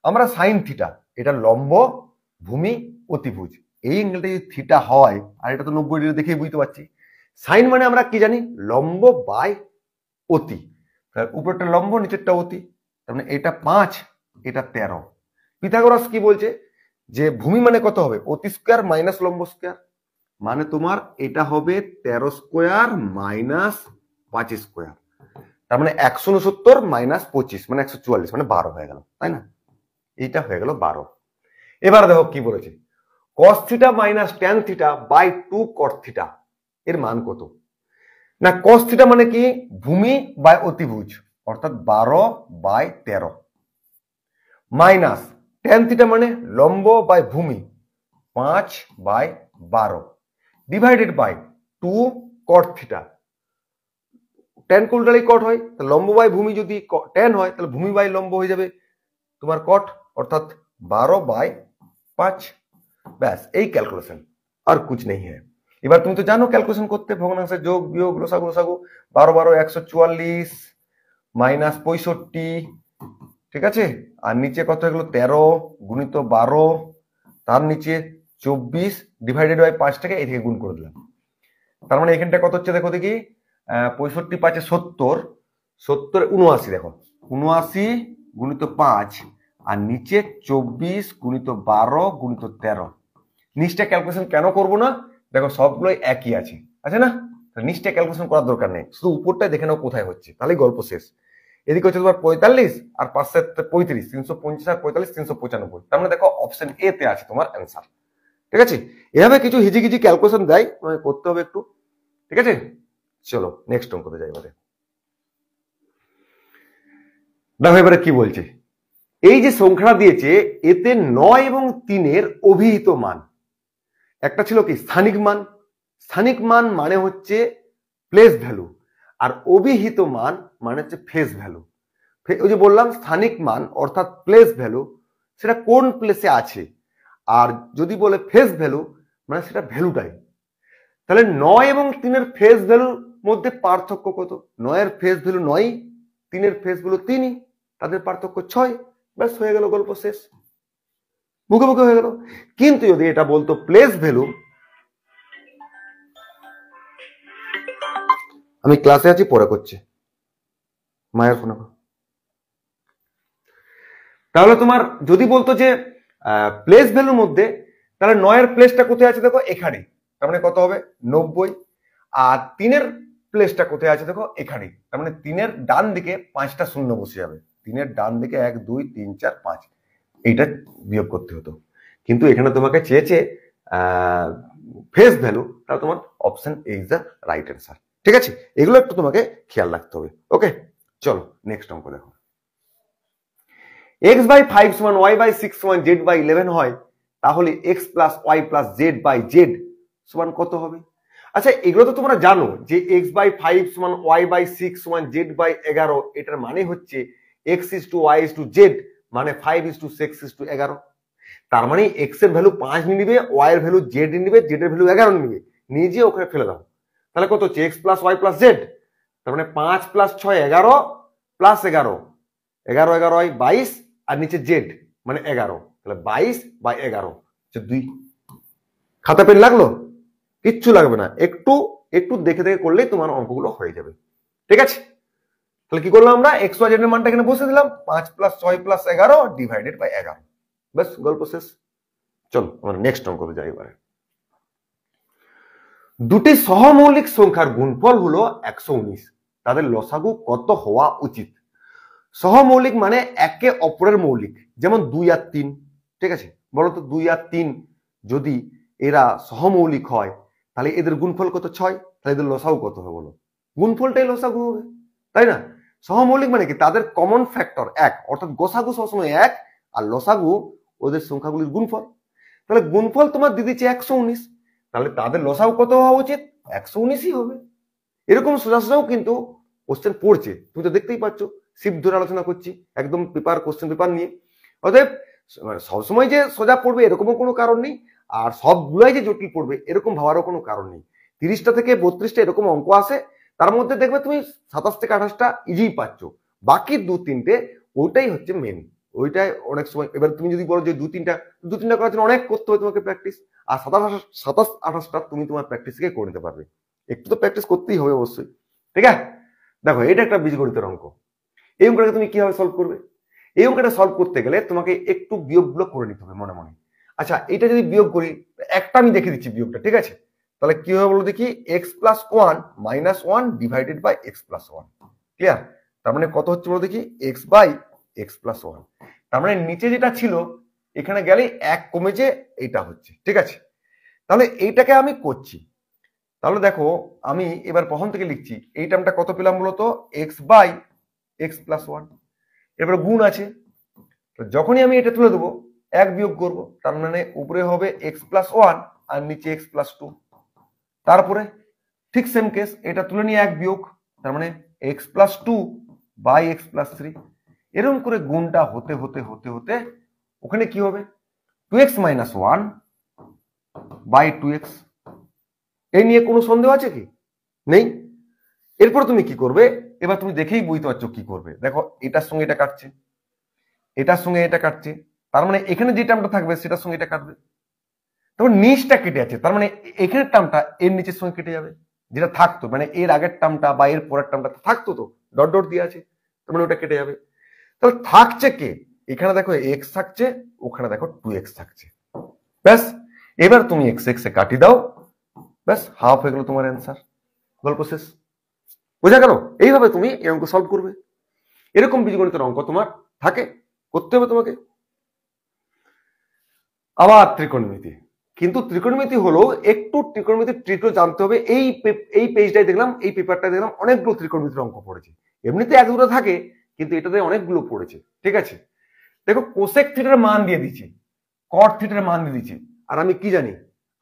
আমরা সাইন থিটা, এটা লম্ব ভূমি অতিভুজ, এই অ্যাঙ্গেলটা যদি থিটা হয় আর এটা তো 90 ডিগ্রি দেখেই বুঝতে পারছি। সাইন মানে আমরা কি জানি লম্ব বাই অতি, উপরটা লম্ব নিচেরটা অতি, তার মানে এটা 5 এটা 13। পিথাগোরাস কি বলছে যে ভূমি মানে কত হবে অতি স্কয়ার মাইনাস লম্ব স্কয়ার, মানে তোমার এটা হবে 13 স্কয়ার মাইনাস 5 স্কয়ার, তার মানে 169 মাইনাস 25 মানে 144 মানে 12 হয়ে গেল, তাই না? এইটা হয়ে গেল 12। এবার দেখো কি বলেছে cos theta minus tan theta by 2 cot theta এর মান কত? না cos থিটা মানে কি ভূমি বাই অতিভুজ অর্থাৎ 12 বাই 13, মাইনাস tan থিটা মানে লম্ব বাই ভূমি 5 by 12, divided by 2 cot theta. tan কোলটাই cot হয়, লম্ব বাই ভূমি যদি tan হয় তাহলে ভূমি বাই লম্ব হয়ে যাবে তোমার cot, অর্থাৎ 12 বাই 5। ব্যাস এই ক্যালকুলেশন, আর कुछ नहीं है। এবার তুমি তো জানো ক্যালকুলেশন করতে ভগ্নাংশের যোগ বিয়োগ লসাগু লসাগু, 12 12 144 মাইনাস 65, ঠিক আছে, আর নিচে কত হয়ে গেল 13 গুণিত 12 তার নিচে 24 ডিভাইডেড বাই 5 টাকে এই থেকে গুণ করে দিলাম। তার মানে এখানটা কত হচ্ছে দেখো দেখি 65 5 70 70 79, দেখো 79 গুণিত 5 আর নিচে 24 গুণিত 12 গুণিত 13। নিচটা ক্যালকুলেশন কেন করব না, দেখো সবগুলোই একই আছে, আছে না? নিচটা ক্যালকুলেশন করার দরকার নেই, শুধু উপরটাই দেখে নাও কোথায় হচ্ছে, তাহলেই গল্প শেষ। এদিকে হচ্ছে তোমার 45 আর 5 35 350 আর 45 395, তার মানে দেখো অপশন এ তে আছে তোমার অ্যান্সার। ঠিক আছে, এভাবে কিছু হিজিগিজি ক্যালকুলেশন দেয় করতে হবে একটু। ঠিক আছে, চলো নেক্সট অঙ্কতে যাই। এবারে দেখো এবারে কি বলছে, এই যে সংখ্যা দিয়েছে এতে 9 এবং 3 এর অভিহিত মান, একটা ছিল কি স্থানিক মান, স্থানিক মান মানে হচ্ছে প্লেস ভ্যালু, আর অভিহিত মান মানে হচ্ছে ফেস ভ্যালু। ওই যে বললাম স্থানিক মান অর্থাৎ প্লেস ভ্যালু সেটা কোন প্লেসে আছে, আর যদি বলে ফেস ভ্যালু মানে সেটা ভ্যালুটাই। তাহলে 9 এবং 3 এর ফেস ভ্যালুর মধ্যে পার্থক্য কত? 9 এর ফেস ভ্যালু 9, 3 এর ফেস ভ্যালু 3, তাদের পার্থক্য 6। ব্যাস হয়ে গেল গল্প শেষ, মুখে মুখে হয়ে গেল। কিন্তু যদি এটা বলতো প্লেস ভ্যালু, আমি ক্লাসে আছি পরে করছি মায়ের ফোনে, তাহলে তোমার যদি বলতো যে প্লেস ভ্যালুর মধ্যে, তাহলে 9 এর প্লেসটা কোথায় আছে দেখো এখানে, তার মানে কত হবে 90, আর 3 এর প্লেসটা কোথায় আছে দেখো এখানে, তার মানে 3 এর ডান দিকে 5টা শূন্য বসে যাবে, 3 এর ডান দিকে 1 2 3 4 5, এইটা বিয়োগ করতে হতো। কিন্তু এখানে তোমাকে চেয়েছে ফেস ভ্যালু, তাহলে তোমার option A is the right answer. ঠিক আছে, এগুলো একটু তোমাকে খেয়াল রাখতে হবে। ওকে, চলো নেক্সট অঙ্ক দেখো। x বাই 5 সমান y বাই 6 সমান z বাই 11 হয়, তাহলে x plus y plus z by z সমান কত হবে? আচ্ছা, এগুলো তো তোমরা জানো যে x বাই 5 সমান y বাই 6 সমান z বাই 11, এটার মানে হচ্ছে x is to y is to z, মানে 5 ইজ টু 6 ইজ টু 11। তার মানে x এর ভ্যালু 5 নিয়ে নিবে, y এর ভ্যালু z নিবে, z এর ভ্যালু 11 নিবে, নিয়ে গিয়ে ওখানে ফেলে দাও। তাহলে কত হচ্ছে x plus y plus z, তার মানে 5 প্লাস 6 11 প্লাস 11, 11 11 হয় 22, আর নিচে z মানে 11, তাহলে 22 বাই 11 হচ্ছে 2। খাতা পেন লাগলো? কিচ্ছু লাগবে না, একটু একটু দেখে দেখে করলেই তোমার অঙ্কগুলো হয়ে যাবে। ঠিক আছে, তাহলে কি করলাম আমরা? x y z এর মানটা এখানে বসে দিলাম, 5 প্লাস 6 প্লাস 11 ডিভাইডেড বাই 11, ব্যাস গল্প শেষ। চলো আমরা নেক্সট অঙ্কতে যাই এবারে। দুটি সহমৌলিক সংখ্যার গুণফল হলো 119, তাদের লসাগু কত হওয়া উচিত? সহমৌলিক মানে একে অপরের মৌলিক, যেমন 2 আর 3। ঠিক আছে, বলো তো 2 আর 3 যদি এরা সহমৌলিক হয় তাহলে এদের গুণফল কত? 6, তাহলে এদের লসাগু কত হবে বলো? গুণফলটাই লসাগু হবে, তাই না? সহমৌলিক মানে কি? তাদের কমন ফ্যাক্টর 1, অর্থাৎ গোসাগু সবসময় 1 আর লসাগু ওদের সংখ্যাগুলির গুণফল। তাহলে গুণফল তোমার দিয়ে দিচ্ছে 119, তাহলে তাদের লসাগু কত হওয়া উচিত? 119ই হবে। এরকম সোজা সোজাও কিন্তু কোশ্চেন পড়ছে, তুমি তো দেখতেই পাচ্ছ, শিফট ধরে আলোচনা করছি একদম পেপার, কোশ্চেন পেপার নিয়ে। অতএব সবসময় যে সোজা পড়বে এরকমও কোনো কারণ নেই, আর সবগুলাই যে জটিল পড়বে এরকম ভাবারও কোনো কারণ নেই। 30টা থেকে 32টা এরকম অঙ্ক আসে, তার মধ্যে দেখবে তুমি 27 থেকে 28টা ইজি পাচ্ছ, বাকি 2-3টে ওইটাই হচ্ছে মেন, ওইটাই অনেক সময়। এবার তুমি যদি বলো যে 2-3টা করার জন্য অনেক করতে হবে তোমাকে প্র্যাকটিস, আর 27-28টা তুমি তোমার প্র্যাকটিস থেকে করে নিতে পারবে। একটু তো প্র্যাকটিস করতেই হবে অবশ্যই। ঠিক আছে, দেখো এটা একটা বীজগণিতের অঙ্ক। এই অঙ্কটাকে তুমি কিভাবে সলভ করবে? এই অঙ্কটা সলভ করতে গেলে তোমাকে একটু বিয়োগগুলো করে নিতে হবে মনে মনে। আচ্ছা, এটা যদি বিয়োগ করি, একটা আমি দেখে দিচ্ছি বিয়োগটা, ঠিক আছে? তাহলে কি হবে বলো দেখি? x plus 1 minus 1 divided by x plus 1, clear? তার মানে কত হচ্ছে বলো দেখি? x by x plus 1। তার মানে নিচে যেটা ছিল এখানে গেলে 1 কমে যে এটা হচ্ছে, ঠিক আছে? তাহলে এইটাকে আমি করছি, তাহলে দেখো আমি এবার প্রথম থেকে লিখছি, এই টার্মটা কত পেলাম বলতো? x বাই x প্লাস 1, এরপর গুণ আছে, যখনই আমি এটা তুলে দেবো 1 বিয়োগ করবো, তার মানে উপরে হবে x প্লাস 1 আর নিচে x প্লাস 2। তারপরে ঠিক সেম কেস, এটা তুলে নিয়ে 1 বিয়োগ, তার মানে x plus 2 by x plus 3। এরকম করে গুণটা হতে হতে হতে হতে ওখানে কি হবে? 2x minus 1 by 2x। এই নিয়ে কোনো সন্দেহ আছে কি? নেই। এরপর তুমি কি করবে? এবার তুমি দেখেই বুঝতে পারছো কি করবে। দেখো এটার সঙ্গে এটা কাটছে, এটার সঙ্গে এটা কাটছে, তার মানে এখানে যে টার্মটা থাকবে সেটার সঙ্গে এটা কাটবে। তারপর নিচটা কেটে আছে, তার মানে এখানের টার্মটা এর নিচের সঙ্গে কেটে যাবে, যেটা থাকতো মানে এর আগের টার্মটা বা এর পরের টার্মটা থাকতো, তো ডট ডট দিয়ে আছে, তার মানে ওটা কেটে যাবে। তাহলে থাকছে কে? এখানে দেখো x থাকছে, ওখানে দেখো 2x থাকছে, ব্যাস। এবার তুমি x এ কাটিয়ে দাও, ব্যাস হাফ হয়ে গেল তোমার অ্যান্সার, গল্প শেষ। বোঝা গেল? এইভাবে তুমি এই অঙ্ক সলভ করবে। এরকম বীজগণিতের অঙ্ক তোমার থাকে, করতে হবে তোমাকে। আবার ত্রিকোণমিতি, কিন্তু ত্রিকোণমিতি হলো একটু ত্রিকোণমিতির ট্রিকও জানতে হবে। এই পেজটাই দেখলাম, এই পেপারটাই দেখলাম অনেকগুলো ত্রিকোণমিতির অঙ্ক পড়েছে। এমনিতে এক দুটো থাকে, কিন্তু এটাতে অনেকগুলো পড়েছে, ঠিক আছে? দেখো কোসেক থিটার মান দিয়ে দিচ্ছি, কট থিটার মান দিয়ে দিচ্ছি, আর আমি কি জানি?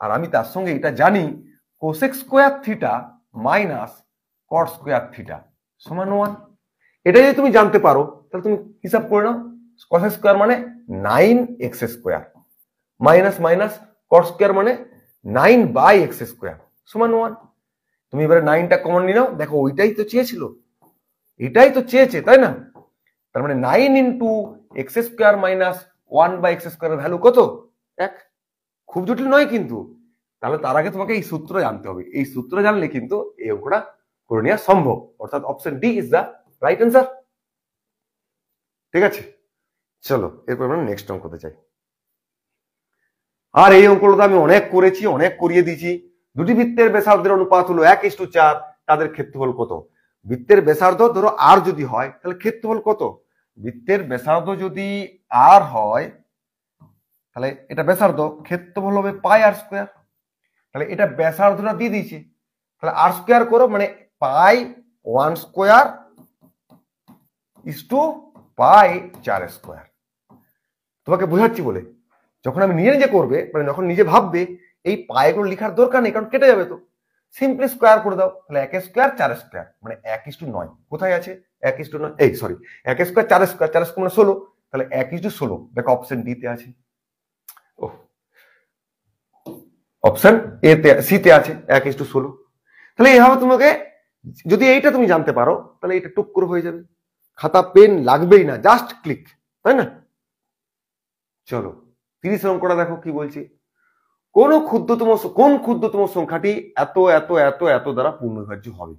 আর আমি তার সঙ্গে এটা জানি, cosec square theta minus cot square theta সমান 1। এটা যদি তুমি জানতে পারো তাহলে তুমি হিসাব করে নাও, কোসেক স্কোয়ার মানে 9x square minus minus cot square মানে 9 বাই x স্কোয়ার সমান 1। তুমি এবারে 9টা কমন নিয়ে নাও, দেখো ওইটাই তো চেয়েছিল, এটাই তো চেয়েছে, তাই না? তার মানে 9 into x square minus 1 by x স্কোয়ারের ভ্যালু কত? 1। খুব জটিল নয় কিন্তু। তাহলে তার আগে তোমাকে এই সূত্র জানতে হবে, এই সূত্র জানলে কিন্তু এই অঙ্কটা করে নেওয়া সম্ভব, অর্থাৎ option D is the right answer. ঠিক আছে, চলো এরপর আমরা নেক্সট অঙ্কতে যাই। আর এই অঙ্কটা আমি অনেক করেছি, অনেক করিয়ে দিয়েছি। দুটি বৃত্তের ব্যাসার্ধের অনুপাত হলো 1:4, তাদের ক্ষেত্রফল কত? বৃত্তের ব্যাসার্ধ ধরো আর যদি হয় তাহলে ক্ষেত্রফল কত? বৃত্তের ব্যাসার্ধ যদি আর হয় তাহলে এটা ব্যাসার্ধ, ক্ষেত্রফল হবে পাই আর স্কোয়ার। তাহলে এটা ব্যাসার্ধটা দিয়ে দিয়েছে, তাহলে আর স্কোয়ার করো, মানে pi 1 square is to pi 4 square. তোমাকে বোঝাচ্ছি বলে, যখন আমি নিজে নিজে করবে, মানে যখন নিজে ভাববে, এই পাইগুলো লেখার দরকার নেই, কারণ কেটে যাবে, তো সিম্পলি স্কোয়ার করে দাও। তাহলে 1 স্কোয়ার 4 স্কোয়ার মানে 1:9। কোথায় আছে 1:9? এই সরি, 1 স্কোয়ার 4 স্কোয়ার, 4 স্কোয়ার মানে 16, তাহলে 1:16 দেখো অপশন ডি তে আছে। ও অপশন এ তে, সি তে আছে 1:16। তাহলে এইভাবে তোমাকে, যদি এইটা তুমি জানতে পারো, তাহলে এটা টুক করে হয়ে যাবে, খাতা পেন লাগবেই না, জাস্ট ক্লিক, তাই না? চলো 30 অঙ্কটা দেখো কি বলছি। কোন ক্ষুদ্রতম সংখ্যাটি এত এত এত এত দ্বারা পূর্ণবিভাজ্য হবে?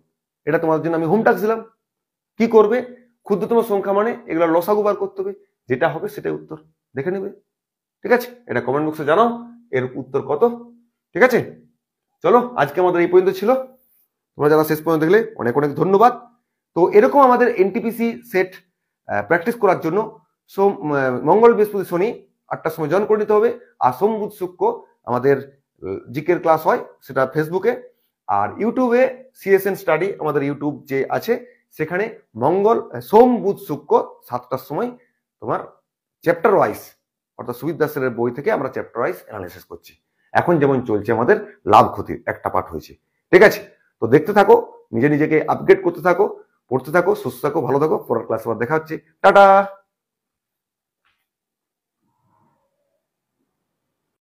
এটা তোমার জন্য আমি হোম টাস্ক দিলাম। কি করবে? ক্ষুদ্রতম সংখ্যা মানে এগুলো লসাগু বার করতে হবে, যেটা হবে সেটাই উত্তর, দেখে নেবে। ঠিক আছে, এটা কমেন্ট বক্সে জানাও এর উত্তর কত। ঠিক আছে, চলো আজকে আমাদের এই পর্যন্ত ছিল। তোমরা যারা শেষ পর্যন্ত দেখলে অনেক অনেক ধন্যবাদ। তো এরকম আমাদের এনটিপিসি সেট প্র্যাকটিস করার জন্য মঙ্গল, বৃহস্পতি, শনি 8টার সময় জয়েন করে নিতে হবে। আর সোম, বুধ, শুক্র আমাদের জিকের ক্লাস হয়, সেটা ফেসবুকে। আর ইউটিউবে সিএসএন স্টাডি আমাদের ইউটিউব যে আছে, সেখানে সোম, বুধ, শুক্র 7টার সময় তোমার চ্যাপ্টার ওয়াইজ, অর্থাৎ সুবিদ দাসের বই থেকে আমরা চ্যাপ্টার ওয়াইজ অ্যানালাইসিস করছি। এখন যেমন চলছে আমাদের লাভ ক্ষতির একটা পাঠ হয়েছে। ঠিক আছে, তো দেখতে থাকো, নিজেকে আপগ্রেড করতে থাকো, পড়তে থাকো, সুস্থ থাকো, ভালো থাকো। পরের ক্লাসে আবার দেখা হচ্ছে। টাটা।